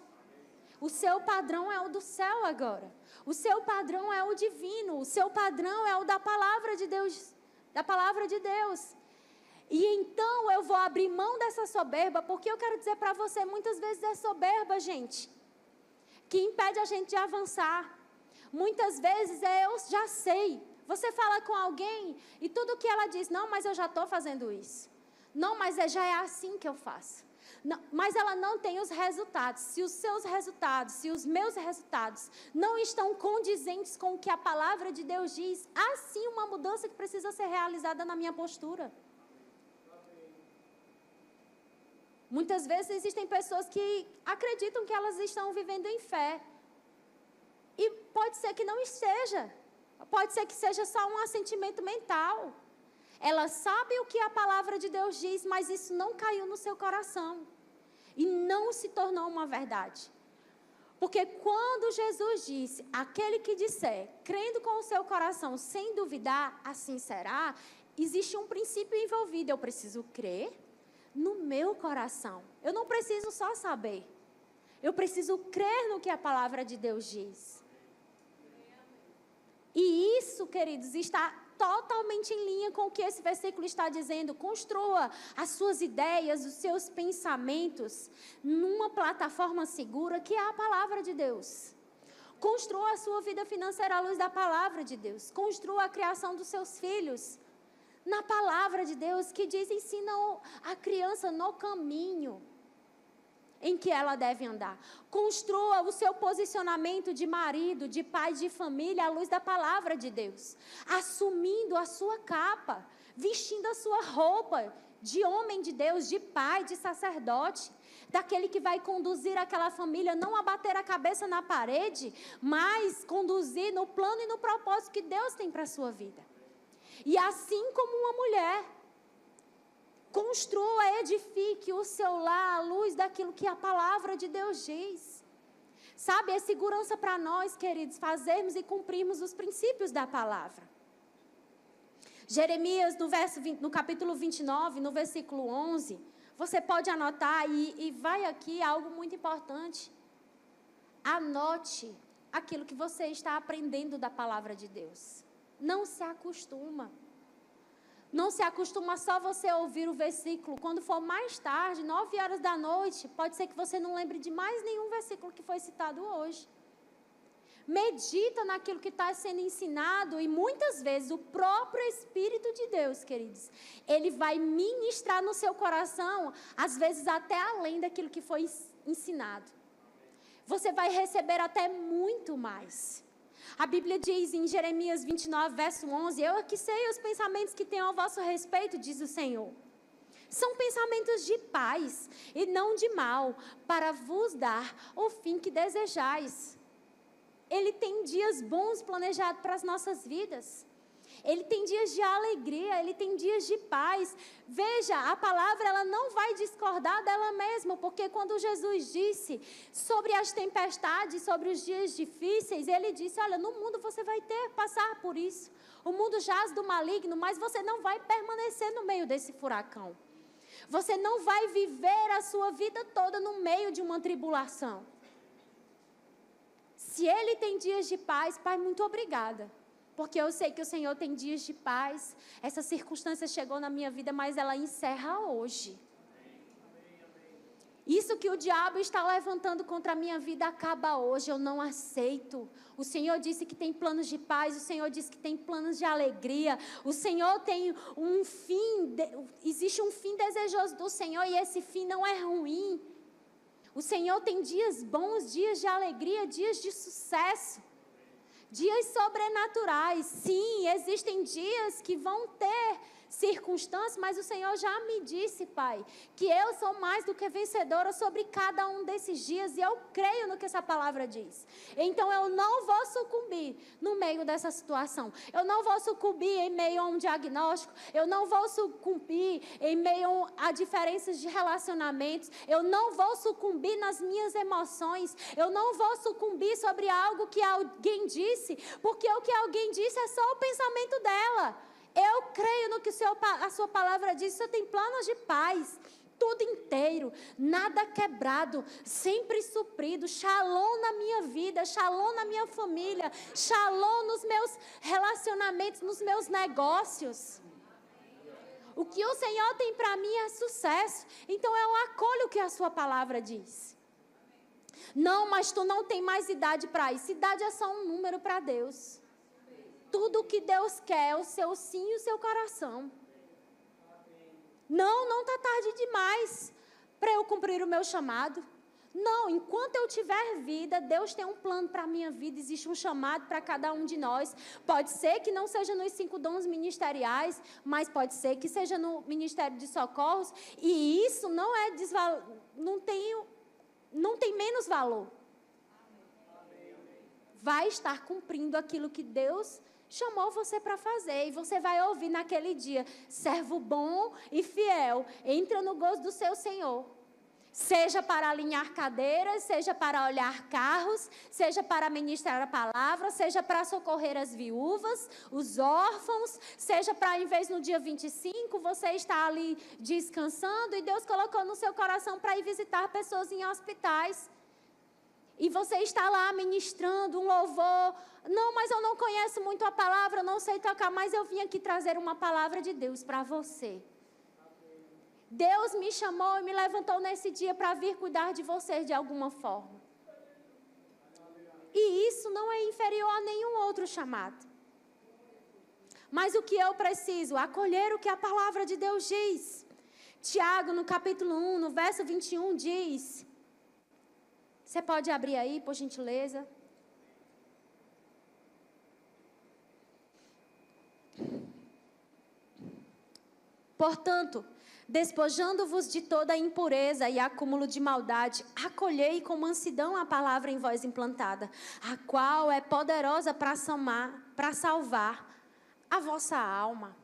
O seu padrão é o do céu agora. O seu padrão é o divino. O seu padrão é o da palavra de Deus. Da palavra de Deus. E então eu vou abrir mão dessa soberba, porque eu quero dizer para você, muitas vezes é soberba, gente, que impede a gente de avançar. Muitas vezes eu já sei. Você fala com alguém e tudo que ela diz: não, mas eu já estou fazendo isso. Não, mas já é assim que eu faço. Não, mas ela não tem os resultados. Se os seus resultados, se os meus resultados não estão condizentes com o que a palavra de Deus diz, há sim uma mudança que precisa ser realizada na minha postura. Muitas vezes existem pessoas que acreditam que elas estão vivendo em fé. E pode ser que não esteja. Pode ser que seja só um assentimento mental. Ela sabe o que a palavra de Deus diz, mas isso não caiu no seu coração. E não se tornou uma verdade. Porque quando Jesus disse: aquele que disser, crendo com o seu coração, sem duvidar, assim será, existe um princípio envolvido. Eu preciso crer no meu coração. Eu não preciso só saber. Eu preciso crer no que a palavra de Deus diz. E isso, queridos, está totalmente em linha com o que esse versículo está dizendo. Construa as suas ideias, os seus pensamentos numa plataforma segura que é a palavra de Deus. Construa a sua vida financeira à luz da palavra de Deus. Construa a criação dos seus filhos na palavra de Deus, que diz: ensina a criança no caminho em que ela deve andar. Construa o seu posicionamento de marido, de pai, de família à luz da palavra de Deus, assumindo a sua capa, vestindo a sua roupa de homem de Deus, de pai, de sacerdote, daquele que vai conduzir aquela família, não a bater a cabeça na parede, mas conduzir no plano e no propósito que Deus tem para a sua vida. E assim como uma mulher, construa, edifique o seu lar à luz daquilo que a palavra de Deus diz. Sabe, é segurança para nós, queridos, fazermos e cumprirmos os princípios da palavra. Jeremias, no capítulo 29, no versículo 11, você pode anotar e vai aqui algo muito importante. Anote aquilo que você está aprendendo da palavra de Deus. Não se acostuma. Não se acostuma só você ouvir o versículo. Quando for mais tarde, 9 horas da noite, pode ser que você não lembre de mais nenhum versículo que foi citado hoje. Medita naquilo que está sendo ensinado e muitas vezes o próprio Espírito de Deus, queridos, ele vai ministrar no seu coração, às vezes até além daquilo que foi ensinado. você vai receber até muito mais. A Bíblia diz em Jeremias 29, verso 11, eu aqui sei os pensamentos que tenho ao vosso respeito, diz o Senhor. São pensamentos de paz e não de mal, para vos dar o fim que desejais. Ele tem dias bons planejados para as nossas vidas. Ele tem dias de alegria, ele tem dias de paz. Veja, a palavra ela não vai discordar dela mesma, porque quando Jesus disse sobre as tempestades, sobre os dias difíceis, ele disse, olha, no mundo você vai passar por isso. O mundo jaz do maligno, mas você não vai permanecer no meio desse furacão. Você não vai viver a sua vida toda no meio de uma tribulação. Se ele tem dias de paz, Pai, muito obrigada. Porque eu sei que o Senhor tem dias de paz. Essa circunstância chegou na minha vida, mas ela encerra hoje. Isso que o diabo está levantando contra a minha vida acaba hoje. Eu não aceito. O Senhor disse que tem planos de paz. O Senhor disse que tem planos de alegria. O Senhor tem um fim. Existe um fim desejoso do Senhor e esse fim não é ruim. O Senhor tem dias bons, dias de alegria, dias de sucesso. Dias sobrenaturais, sim, existem dias que vão ter circunstâncias, mas o Senhor já me disse, Pai, que eu sou mais do que vencedora sobre cada um desses dias, e eu creio no que essa palavra diz. Então eu não vou sucumbir no meio dessa situação, eu não vou sucumbir em meio a um diagnóstico, eu não vou sucumbir em meio a diferenças de relacionamentos, eu não vou sucumbir nas minhas emoções, eu não vou sucumbir sobre algo que alguém disse, porque o que alguém disse é só o pensamento dela. Eu creio no que a sua palavra diz. O Senhor tem planos de paz, tudo inteiro, nada quebrado, sempre suprido, shalom na minha vida, shalom na minha família, shalom nos meus relacionamentos, nos meus negócios. O que o Senhor tem para mim é sucesso, então eu acolho o que a sua palavra diz. Não, mas tu não tem mais idade para isso. Idade é só um número para Deus. Tudo o que Deus quer é o seu sim e o seu coração. Não está tarde demais para eu cumprir o meu chamado. Não, enquanto eu tiver vida, Deus tem um plano para a minha vida, existe um chamado para cada um de nós. Pode ser que não seja nos 5 dons ministeriais, mas pode ser que seja no Ministério de Socorros, e isso não é não tem menos valor. Vai estar cumprindo aquilo que Deus chamou você para fazer, e você vai ouvir naquele dia, servo bom e fiel, entra no gozo do seu Senhor. Seja para alinhar cadeiras, seja para olhar carros, seja para ministrar a palavra, seja para socorrer as viúvas, os órfãos, seja para, em vez no dia 25, você estar ali descansando, e Deus colocou no seu coração para ir visitar pessoas em hospitais. E você está lá ministrando um louvor. Não, mas eu não conheço muito a palavra, eu não sei tocar, mas eu vim aqui trazer uma palavra de Deus para você. Deus me chamou e me levantou nesse dia para vir cuidar de vocês de alguma forma. E isso não é inferior a nenhum outro chamado. Mas o que eu preciso? Acolher o que a palavra de Deus diz. Tiago, no capítulo 1, no verso 21, diz... Você pode abrir aí, por gentileza. Portanto, despojando-vos de toda a impureza e acúmulo de maldade, acolhei com mansidão a palavra em vós implantada, a qual é poderosa para salvar a vossa alma.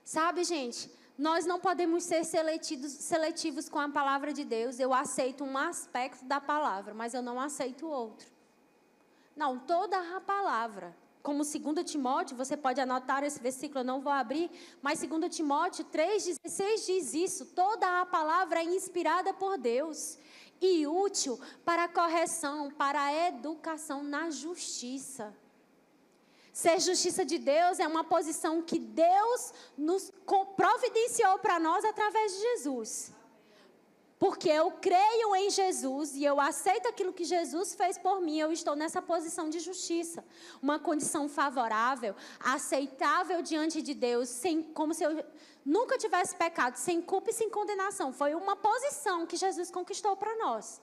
Sabe, gente... Nós não podemos ser seletivos com a palavra de Deus. Eu aceito um aspecto da palavra, mas eu não aceito o outro. Não, toda a palavra. Como 2 Timóteo, você pode anotar esse versículo, eu não vou abrir, mas 2 Timóteo 3,16 diz isso. Toda a palavra é inspirada por Deus e útil para a correção, para a educação na justiça. Ser justiça de Deus é uma posição que Deus nos providenciou para nós através de Jesus. Porque eu creio em Jesus e eu aceito aquilo que Jesus fez por mim, eu estou nessa posição de justiça. Uma condição favorável, aceitável diante de Deus, como se eu nunca tivesse pecado, sem culpa e sem condenação. Foi uma posição que Jesus conquistou para nós.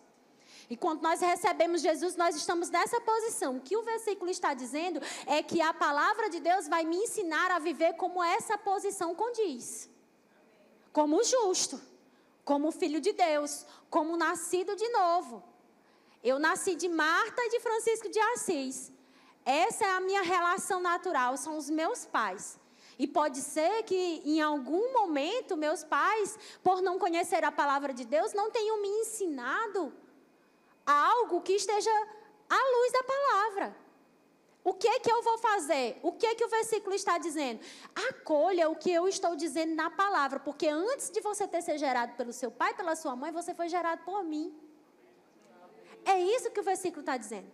E quando nós recebemos Jesus, nós estamos nessa posição. O que o versículo está dizendo é que a palavra de Deus vai me ensinar a viver como essa posição condiz. Como justo, como filho de Deus, como nascido de novo. Eu nasci de Marta e de Francisco de Assis. Essa é a minha relação natural, são os meus pais. E pode ser que em algum momento meus pais, por não conhecer a palavra de Deus, não tenham me ensinado algo que esteja à luz da palavra. O que é que eu vou fazer? O que é que o versículo está dizendo? Acolha o que eu estou dizendo na palavra, porque antes de você ter sido gerado pelo seu pai, pela sua mãe, você foi gerado por mim. É isso que o versículo está dizendo.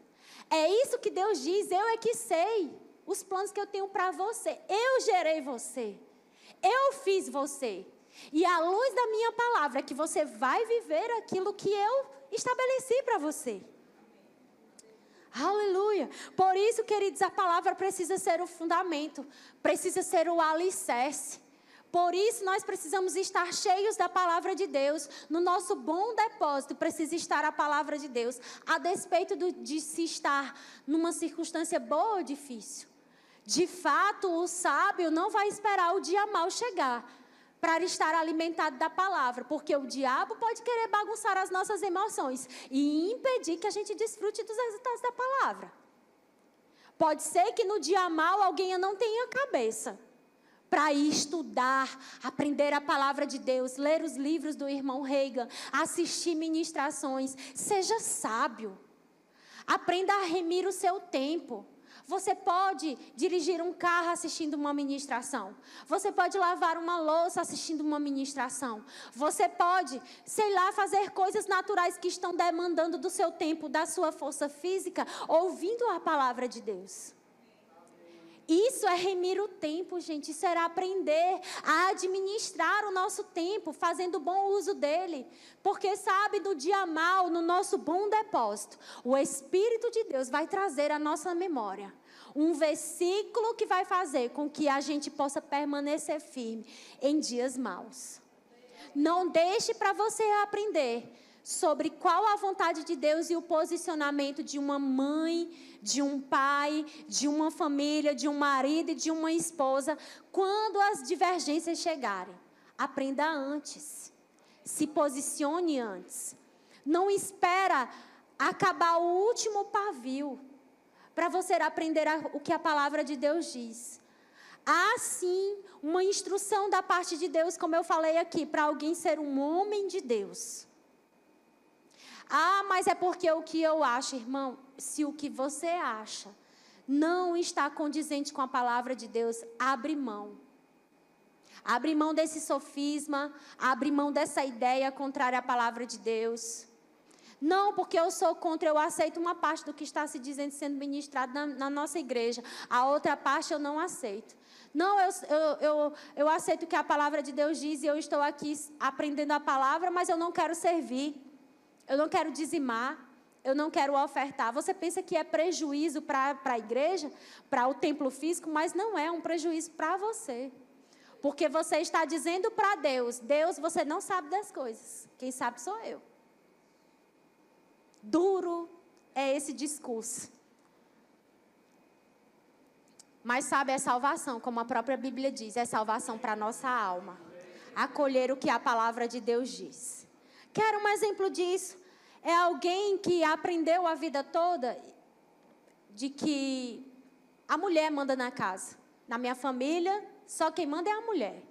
É isso que Deus diz, eu é que sei os planos que eu tenho para você. Eu gerei você. Eu fiz você. E à luz da minha palavra é que você vai viver aquilo que eu estabeleci para você. Aleluia. Por isso, queridos, a palavra precisa ser o fundamento, precisa ser o alicerce. Por isso, nós precisamos estar cheios da palavra de Deus. No nosso bom depósito precisa estar a palavra de Deus, a despeito de se estar numa circunstância boa ou difícil. De fato, o sábio não vai esperar o dia mau chegar para estar alimentado da palavra, porque o diabo pode querer bagunçar as nossas emoções e impedir que a gente desfrute dos resultados da palavra. Pode ser que no dia mau alguém não tenha cabeça para ir estudar, aprender a palavra de Deus, ler os livros do irmão Reagan, assistir ministrações. Seja sábio. Aprenda a remir o seu tempo. Você pode dirigir um carro assistindo uma ministração. Você pode lavar uma louça assistindo uma ministração. Você pode, fazer coisas naturais que estão demandando do seu tempo, da sua força física, ouvindo a palavra de Deus. Isso é remir o tempo, gente. Isso era aprender a administrar o nosso tempo, fazendo bom uso dele. Porque, sabe, no dia mau, no nosso bom depósito, o Espírito de Deus vai trazer à nossa memória um versículo que vai fazer com que a gente possa permanecer firme em dias maus. Não deixe para você aprender sobre qual a vontade de Deus e o posicionamento de uma mãe, de um pai, de uma família, de um marido e de uma esposa, quando as divergências chegarem. Aprenda antes. Se posicione antes. Não espera acabar o último pavio para você aprender o que a palavra de Deus diz. Há sim uma instrução da parte de Deus, como eu falei aqui, para alguém ser um homem de Deus. Ah, mas é porque o que eu acho, irmão, se o que você acha não está condizente com a palavra de Deus, abre mão. Abre mão desse sofisma, abre mão dessa ideia contrária à palavra de Deus. Não, porque eu sou contra, eu aceito uma parte do que está se dizendo, sendo ministrado na nossa igreja. A outra parte eu não aceito. Não, eu aceito o que a palavra de Deus diz e eu estou aqui aprendendo a palavra, mas eu não quero servir. Eu não quero dizimar, eu não quero ofertar. Você pensa que é prejuízo para a igreja, para o templo físico, mas não é um prejuízo para você. Porque você está dizendo para Deus, Deus, você não sabe das coisas, quem sabe sou eu. Duro é esse discurso. Mas sabe, é salvação, como a própria Bíblia diz, é salvação para a nossa alma. Acolher o que a palavra de Deus diz. Quero um exemplo disso. É alguém que aprendeu a vida toda de que a mulher manda na casa. Na minha família, só quem manda é a mulher.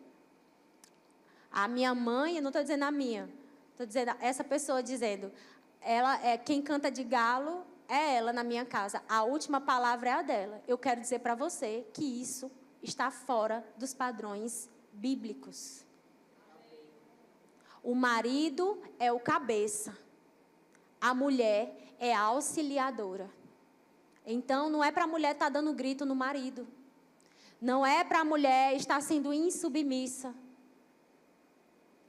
A minha mãe, eu não estou dizendo a minha, estou dizendo essa pessoa dizendo, ela é quem canta de galo, é ela na minha casa. A última palavra é a dela. Eu quero dizer para você que isso está fora dos padrões bíblicos. O marido é o cabeça. A mulher é a auxiliadora. Então, não é para a mulher estar dando grito no marido. Não é para a mulher estar sendo insubmissa.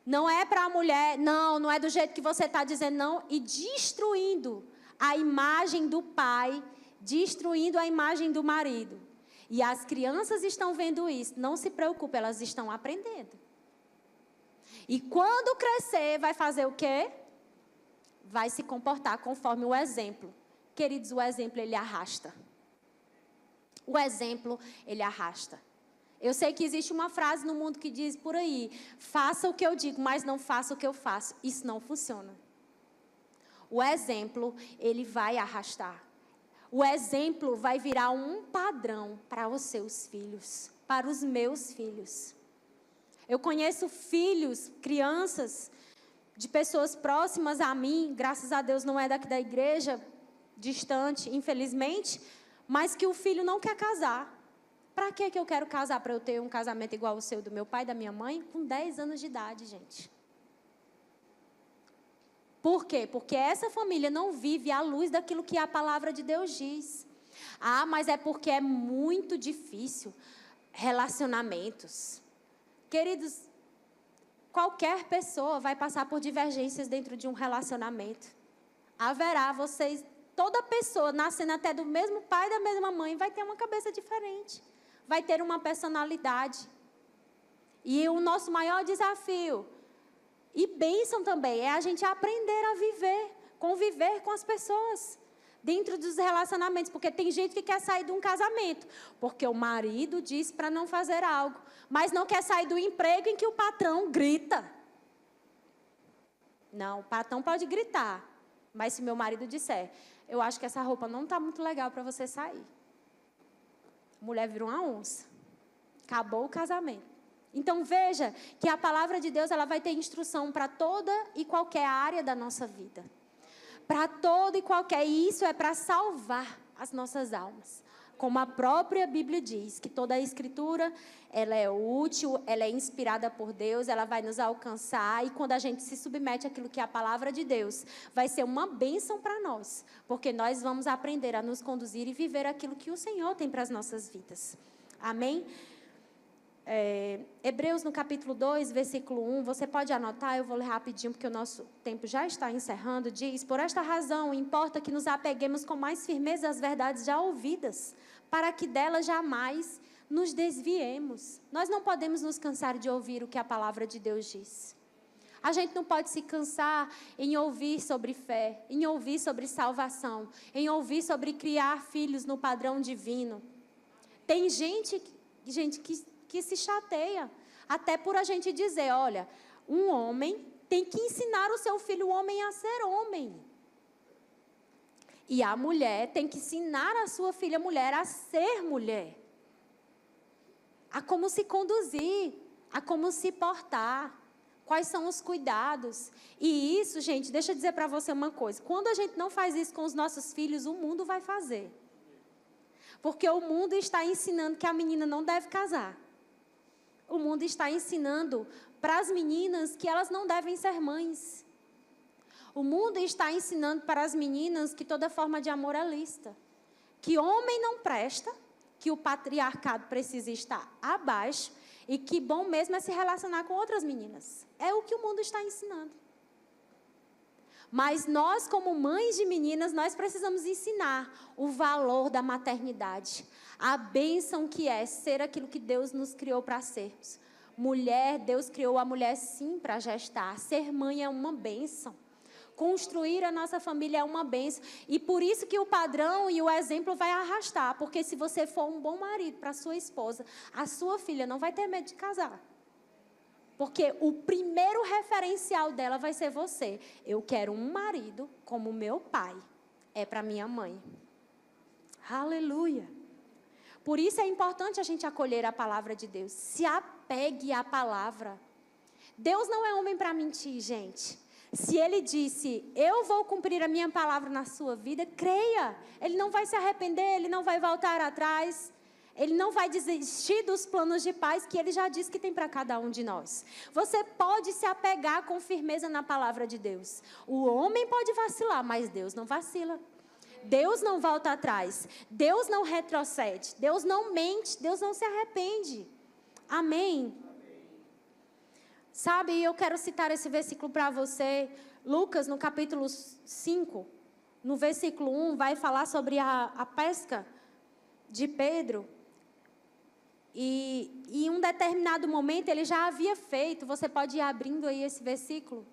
Não é para a mulher, não é do jeito que você está dizendo, não. E destruindo a imagem do pai, destruindo a imagem do marido. E as crianças estão vendo isso. Não se preocupe, elas estão aprendendo. E quando crescer, vai fazer o quê? vai se comportar conforme o exemplo. Queridos, o exemplo, ele arrasta. O exemplo, ele arrasta. Eu sei que existe uma frase no mundo que diz por aí: faça o que eu digo, mas não faça o que eu faço. Isso não funciona. O exemplo, ele vai arrastar. O exemplo vai virar um padrão para os seus filhos, para os meus filhos. Eu conheço filhos, crianças, de pessoas próximas a mim, graças a Deus não é daqui da igreja, distante, infelizmente, mas que o filho não quer casar. Para que eu quero casar? Para eu ter um casamento igual ao seu, do meu pai e da minha mãe? Com 10 anos de idade, gente. Por quê? Porque essa família não vive à luz daquilo que a palavra de Deus diz. Ah, mas é porque é muito difícil. Relacionamentos. Queridos, qualquer pessoa vai passar por divergências dentro de um relacionamento. Haverá vocês, toda pessoa nascendo até do mesmo pai e da mesma mãe vai ter uma cabeça diferente. Vai ter uma personalidade. E o nosso maior desafio, e bênção também, é a gente aprender a viver, conviver com as pessoas, dentro dos relacionamentos. Porque tem gente que quer sair de um casamento, porque o marido diz para não fazer algo, mas não quer sair do emprego em que o patrão grita. Não, o patrão pode gritar, mas se meu marido disser, eu acho que essa roupa não está muito legal para você sair. A mulher virou uma onça. Acabou o casamento. Então veja que a palavra de Deus, ela vai ter instrução para toda e qualquer área da nossa vida. Para toda e qualquer, e isso é para salvar as nossas almas. Como a própria Bíblia diz, que toda a Escritura, ela é útil, ela é inspirada por Deus, ela vai nos alcançar, e quando a gente se submete àquilo que é a palavra de Deus, vai ser uma bênção para nós, porque nós vamos aprender a nos conduzir e viver aquilo que o Senhor tem para as nossas vidas. Amém? Hebreus no capítulo 2, versículo 1, você pode anotar, eu vou ler rapidinho porque o nosso tempo já está encerrando, diz: por esta razão importa que nos apeguemos com mais firmeza às verdades já ouvidas, para que delas jamais nos desviemos. Nós não podemos nos cansar de ouvir o que a palavra de Deus diz. A gente não pode se cansar em ouvir sobre fé, em ouvir sobre salvação, em ouvir sobre criar filhos no padrão divino. Tem gente que se chateia, até por a gente dizer, olha, um homem tem que ensinar o seu filho, o homem, a ser homem. E a mulher tem que ensinar a sua filha mulher a ser mulher. A como se conduzir, a como se portar, quais são os cuidados. E isso, gente, deixa eu dizer para você uma coisa, quando a gente não faz isso com os nossos filhos, o mundo vai fazer. Porque o mundo está ensinando que a menina não deve casar. O mundo está ensinando para as meninas que elas não devem ser mães. O mundo está ensinando para as meninas que toda forma de amor é lícita. Que homem não presta, que o patriarcado precisa estar abaixo e que bom mesmo é se relacionar com outras meninas. É o que o mundo está ensinando. Mas nós, como mães de meninas, nós precisamos ensinar o valor da maternidade. A bênção que é ser aquilo que Deus nos criou para sermos. Mulher, Deus criou a mulher sim para gestar. Ser mãe é uma bênção. Construir a nossa família é uma bênção. E por isso que o padrão e o exemplo vai arrastar. Porque se você for um bom marido para a sua esposa, a sua filha não vai ter medo de casar. Porque o primeiro referencial dela vai ser você. Eu quero um marido como meu pai é para minha mãe. Aleluia. Por isso é importante a gente acolher a palavra de Deus. Se apegue à palavra. Deus não é homem para mentir, gente. Se Ele disse, eu vou cumprir a minha palavra na sua vida, creia. Ele não vai se arrepender, Ele não vai voltar atrás. Ele não vai desistir dos planos de paz que Ele já disse que tem para cada um de nós. Você pode se apegar com firmeza na palavra de Deus. O homem pode vacilar, mas Deus não vacila. Deus não volta atrás. Deus não retrocede. Deus não mente. Deus não se arrepende. Amém? Sabe, eu quero citar esse versículo para você. Lucas, no capítulo 5, no versículo 1, vai falar sobre a pesca de Pedro. E em um determinado momento ele já havia feito, você pode ir abrindo aí esse versículo,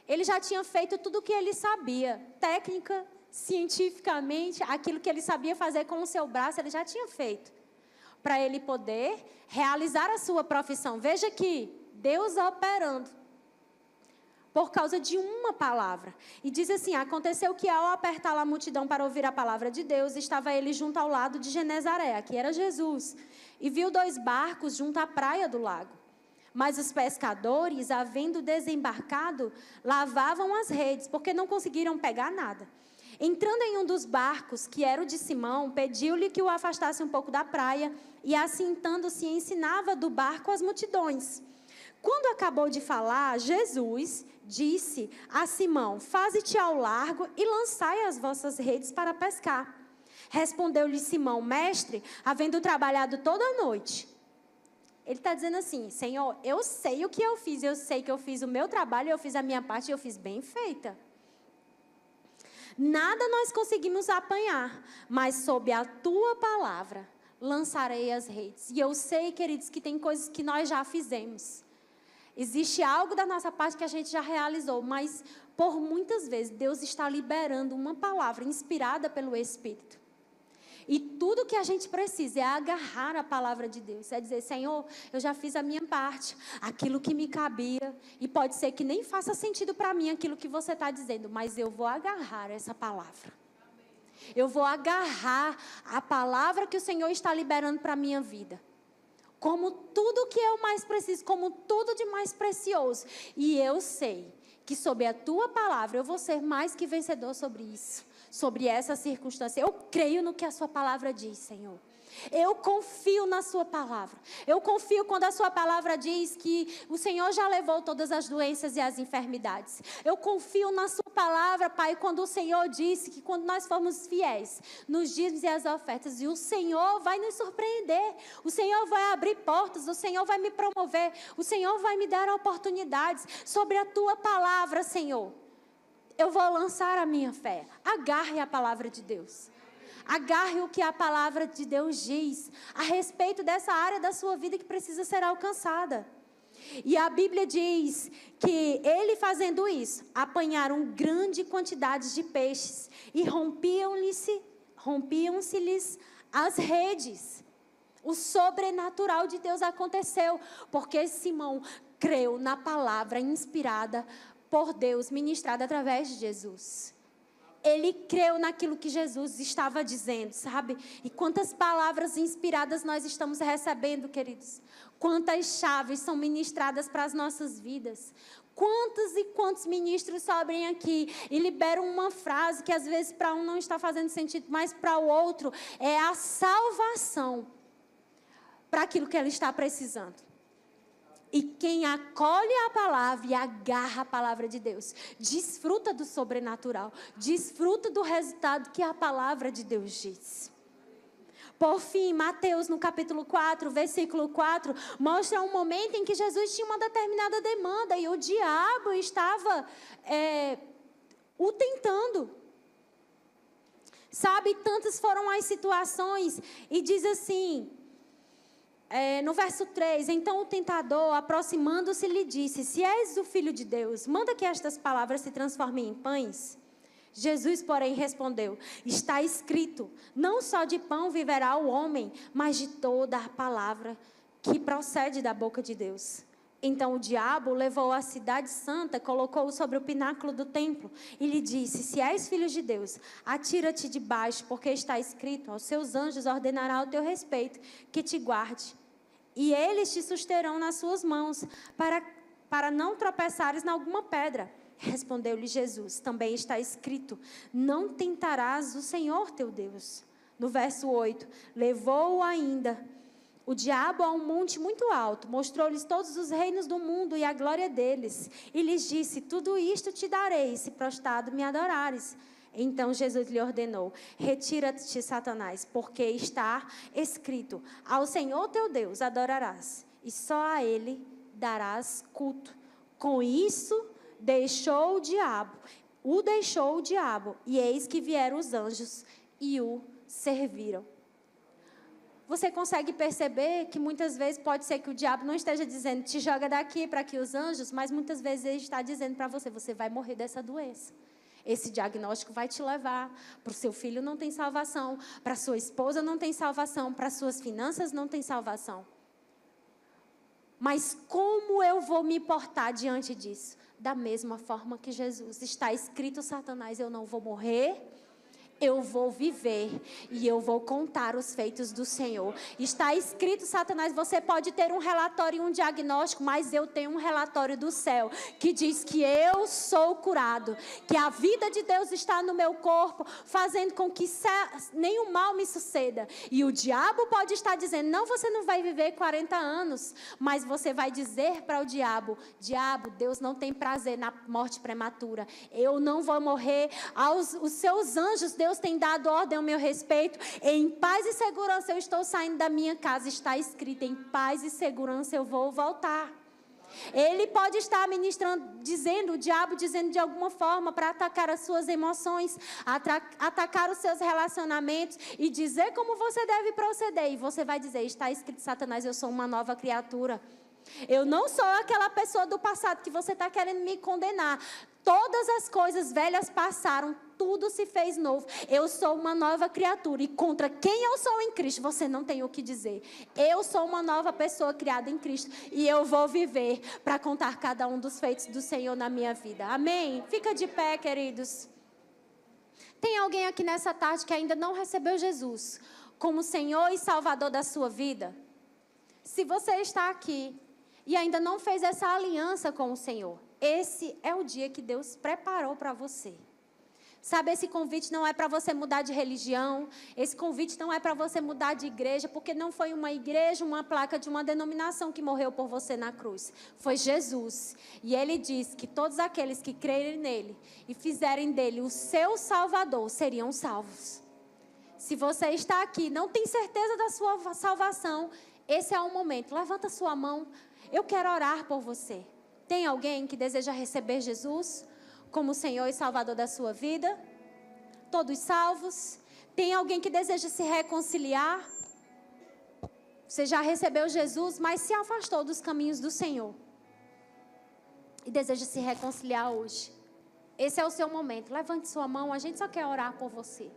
Ele já tinha feito tudo o que ele sabia. Técnica, cientificamente, aquilo que ele sabia fazer com o seu braço, ele já tinha feito. Para ele poder realizar a sua profissão. Veja que Deus operando por causa de uma palavra. E diz assim, aconteceu que ao apertar a multidão para ouvir a palavra de Deus, estava ele junto ao lado de Genezaré, aqui era Jesus, e viu 2 barcos junto à praia do lago. Mas os pescadores, havendo desembarcado, lavavam as redes, porque não conseguiram pegar nada. Entrando em um dos barcos, que era o de Simão, pediu-lhe que o afastasse um pouco da praia, e assentando-se ensinava do barco as multidões. Quando acabou de falar, Jesus disse a Simão, faze-te ao largo e lançai as vossas redes para pescar. Respondeu-lhe Simão, mestre, havendo trabalhado toda a noite. Ele está dizendo assim, Senhor, eu sei o que eu fiz, eu sei que eu fiz o meu trabalho, eu fiz a minha parte, eu fiz bem feita. Nada nós conseguimos apanhar, mas sob a tua palavra lançarei as redes. E eu sei, queridos, que tem coisas que nós já fizemos. Existe algo da nossa parte que a gente já realizou, mas por muitas vezes Deus está liberando uma palavra inspirada pelo Espírito. E tudo que a gente precisa é agarrar a palavra de Deus. É dizer, Senhor, eu já fiz a minha parte, aquilo que me cabia. E pode ser que nem faça sentido para mim aquilo que você está dizendo, mas eu vou agarrar essa palavra. Eu vou agarrar a palavra que o Senhor está liberando para a minha vida. Como tudo que eu mais preciso, como tudo de mais precioso. E eu sei que sob a tua palavra eu vou ser mais que vencedor sobre isso. Sobre essa circunstância. Eu creio no que a sua palavra diz, Senhor. Eu confio na sua palavra. Eu confio quando a sua palavra diz que o Senhor já levou todas as doenças e as enfermidades. Eu confio na sua palavra, Pai, quando o Senhor disse que quando nós formos fiéis nos dízimos e as ofertas, e o Senhor vai nos surpreender. O Senhor vai abrir portas, o Senhor vai me promover, o Senhor vai me dar oportunidades sobre a tua palavra, Senhor. Eu vou lançar a minha fé. Agarre a palavra de Deus. Agarre o que a palavra de Deus diz a respeito dessa área da sua vida que precisa ser alcançada. E a Bíblia diz que ele fazendo isso, apanharam grande quantidade de peixes e rompiam-se-lhes as redes. O sobrenatural de Deus aconteceu, porque Simão creu na palavra inspirada por Deus, ministrada através de Jesus. Ele creu naquilo que Jesus estava dizendo, sabe? E quantas palavras inspiradas nós estamos recebendo, queridos. Quantas chaves são ministradas para as nossas vidas. Quantos e quantos ministros sobem aqui e liberam uma frase que às vezes para um não está fazendo sentido, mas para o outro é a salvação para aquilo que ele está precisando. E quem acolhe a palavra e agarra a palavra de Deus, desfruta do sobrenatural, desfruta do resultado que a palavra de Deus diz. Por fim, Mateus, no capítulo 4, versículo 4, mostra um momento em que Jesus tinha uma determinada demanda e o diabo estava o tentando. Sabe, tantas foram as situações, e diz assim... no verso 3, então o tentador, aproximando-se, lhe disse, se és o Filho de Deus, manda que estas palavras se transformem em pães. Jesus, porém, respondeu, está escrito, não só de pão viverá o homem, mas de toda a palavra que procede da boca de Deus. Então o diabo levou a cidade santa, colocou-o sobre o pináculo do templo e lhe disse, se és filho de Deus, atira-te de baixo, porque está escrito, aos seus anjos ordenará ao teu respeito que te guarde. E eles te susterão nas suas mãos, para não tropeçares em alguma pedra. Respondeu-lhe Jesus, também está escrito, não tentarás o Senhor teu Deus. No verso 8, levou-o ainda o diabo a um monte muito alto, mostrou-lhes todos os reinos do mundo e a glória deles, e lhes disse, tudo isto te darei, se prostrado me adorares. Então Jesus lhe ordenou, retira-te, Satanás, porque está escrito, ao Senhor teu Deus adorarás, e só a Ele darás culto. Com isso, deixou o diabo, e eis que vieram os anjos e o serviram. Você consegue perceber que muitas vezes pode ser que o diabo não esteja dizendo, te joga daqui para que os anjos, mas muitas vezes ele está dizendo para você, você vai morrer dessa doença. Esse diagnóstico vai te levar, para o seu filho não tem salvação, para a sua esposa não tem salvação, para as suas finanças não tem salvação. Mas como eu vou me portar diante disso? Da mesma forma que Jesus. Está escrito, Satanás, eu não vou morrer, eu vou viver e eu vou contar os feitos do Senhor. Está escrito, Satanás, você pode ter um relatório e um diagnóstico, mas eu tenho um relatório do céu que diz que eu sou curado, que a vida de Deus está no meu corpo, fazendo com que nenhum mal me suceda. E o diabo pode estar dizendo, não, você não vai viver 40 anos, mas você vai dizer para o diabo, Deus não tem prazer na morte prematura, eu não vou morrer, os seus anjos, Deus tem dado ordem ao meu respeito. Em paz e segurança eu estou saindo da minha casa. Está escrito, em paz e segurança eu vou voltar. Ele pode estar ministrando, dizendo, o diabo dizendo de alguma forma para atacar as suas emoções, atacar os seus relacionamentos e dizer como você deve proceder. E você vai dizer, está escrito, Satanás, eu sou uma nova criatura. Eu não sou aquela pessoa do passado que você está querendo me condenar. Todas as coisas velhas passaram, tudo se fez novo. Eu sou uma nova criatura e contra quem eu sou em Cristo, você não tem o que dizer. Eu sou uma nova pessoa criada em Cristo e eu vou viver para contar cada um dos feitos do Senhor na minha vida. Amém? Fica de pé, queridos. Tem alguém aqui nessa tarde que ainda não recebeu Jesus como Senhor e Salvador da sua vida? Se você está aqui e ainda não fez essa aliança com o Senhor, esse é o dia que Deus preparou para você. Sabe, esse convite não é para você mudar de religião, esse convite não é para você mudar de igreja, porque não foi uma igreja, uma placa de uma denominação que morreu por você na cruz. Foi Jesus. E Ele diz que todos aqueles que crerem nele e fizerem dele o seu Salvador seriam salvos. Se você está aqui, não tem certeza da sua salvação, esse é o momento. Levanta sua mão, eu quero orar por você. Tem alguém que deseja receber Jesus como Senhor e Salvador da sua vida? Todos salvos? Tem alguém que deseja se reconciliar? Você já recebeu Jesus, mas se afastou dos caminhos do Senhor e deseja se reconciliar hoje. Esse é o seu momento. Levante sua mão, a gente só quer orar por você.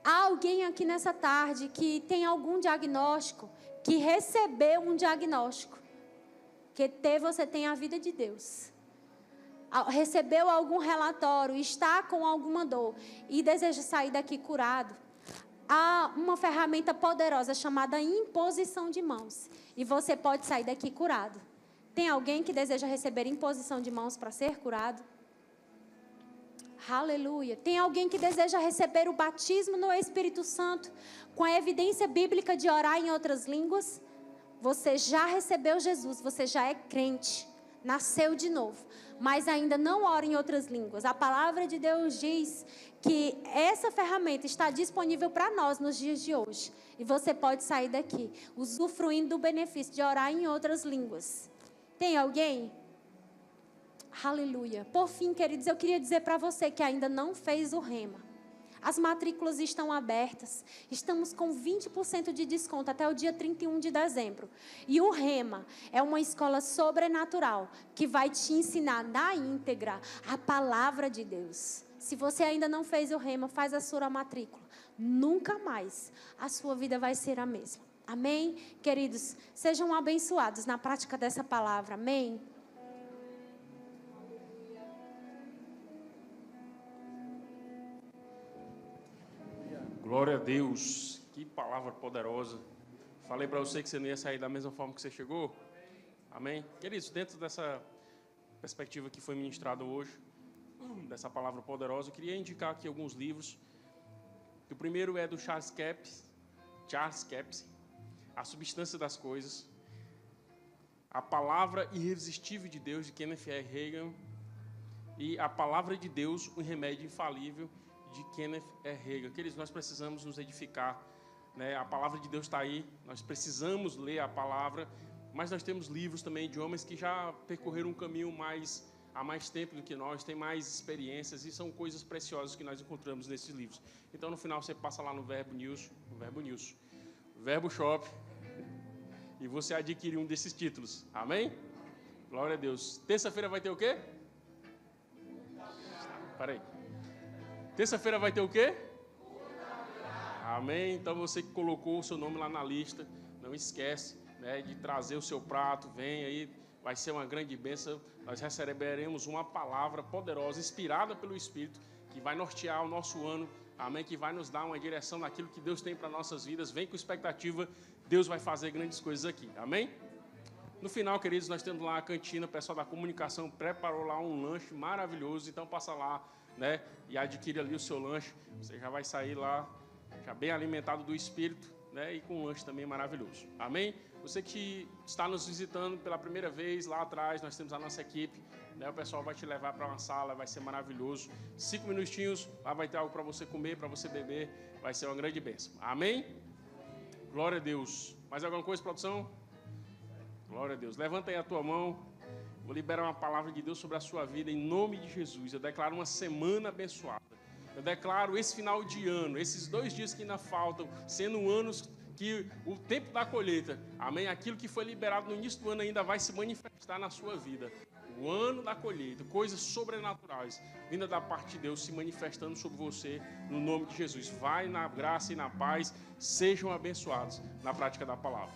Há alguém aqui nessa tarde que tem algum diagnóstico, que recebeu um diagnóstico, que você tem a vida de Deus. Recebeu algum relatório, está com alguma dor e deseja sair daqui curado. Há uma ferramenta poderosa chamada imposição de mãos. E você pode sair daqui curado. Tem alguém que deseja receber imposição de mãos para ser curado? Aleluia. Tem alguém que deseja receber o batismo no Espírito Santo com a evidência bíblica de orar em outras línguas? Você já recebeu Jesus, você já é crente, nasceu de novo, mas ainda não ora em outras línguas. A palavra de Deus diz que essa ferramenta está disponível para nós nos dias de hoje. E você pode sair daqui usufruindo do benefício de orar em outras línguas. Tem alguém? Aleluia. Por fim, queridos, eu queria dizer para você que ainda não fez o rema. As matrículas estão abertas. Estamos com 20% de desconto até o dia 31 de dezembro. E o Rema é uma escola sobrenatural que vai te ensinar na íntegra a palavra de Deus. Se você ainda não fez o Rema, faz a sua matrícula. Nunca mais a sua vida vai ser a mesma. Amém? Queridos, sejam abençoados na prática dessa palavra. Amém? Glória a Deus, que palavra poderosa. Falei para você que você não ia sair da mesma forma que você chegou. Amém? Queridos, dentro dessa perspectiva que foi ministrada hoje, dessa palavra poderosa, eu queria indicar aqui alguns livros. O primeiro é do Charles Capps, A Substância das Coisas. A Palavra Irresistível de Deus, de Kenneth R. Hagin. E A Palavra de Deus, um Remédio Infalível, de Kenneth R. Hagin. Queridos, nós precisamos nos edificar, né? A palavra de Deus está aí, nós precisamos ler a palavra, mas nós temos livros também de homens que já percorreram um caminho há mais tempo do que nós, têm mais experiências, e são coisas preciosas que nós encontramos nesses livros. Então, no final, você passa lá no Verbo News, Verbo Shop, e você adquirir um desses títulos. Amém? Glória a Deus. Terça-feira vai ter o quê? Peraí. Terça-feira vai ter o quê? Amém? Então você que colocou o seu nome lá na lista, não esquece, né, de trazer o seu prato. Vem aí, vai ser uma grande bênção. Nós receberemos uma palavra poderosa, inspirada pelo Espírito, que vai nortear o nosso ano. Amém? Que vai nos dar uma direção naquilo que Deus tem para nossas vidas. Vem com expectativa, Deus vai fazer grandes coisas aqui. Amém? No final, queridos, nós temos lá a cantina, o pessoal da comunicação preparou lá um lanche maravilhoso. Então passa lá, né, e adquire ali o seu lanche. Você já vai sair lá, já bem alimentado do Espírito, né, e com um lanche também maravilhoso. Amém? Você que está nos visitando pela primeira vez, lá atrás nós temos a nossa equipe, né, o pessoal vai te levar para uma sala, vai ser maravilhoso. 5 minutinhos, lá vai ter algo para você comer, para você beber, vai ser uma grande bênção. Amém? Glória a Deus. Mais alguma coisa, produção? Glória a Deus. Levanta aí a tua mão. Vou liberar uma palavra de Deus sobre a sua vida em nome de Jesus. Eu declaro uma semana abençoada. Eu declaro esse final de ano, esses 2 dias que ainda faltam, sendo anos que o tempo da colheita, amém? Aquilo que foi liberado no início do ano ainda vai se manifestar na sua vida. O ano da colheita, coisas sobrenaturais, vinda da parte de Deus se manifestando sobre você, no nome de Jesus. Vai na graça e na paz, sejam abençoados na prática da palavra.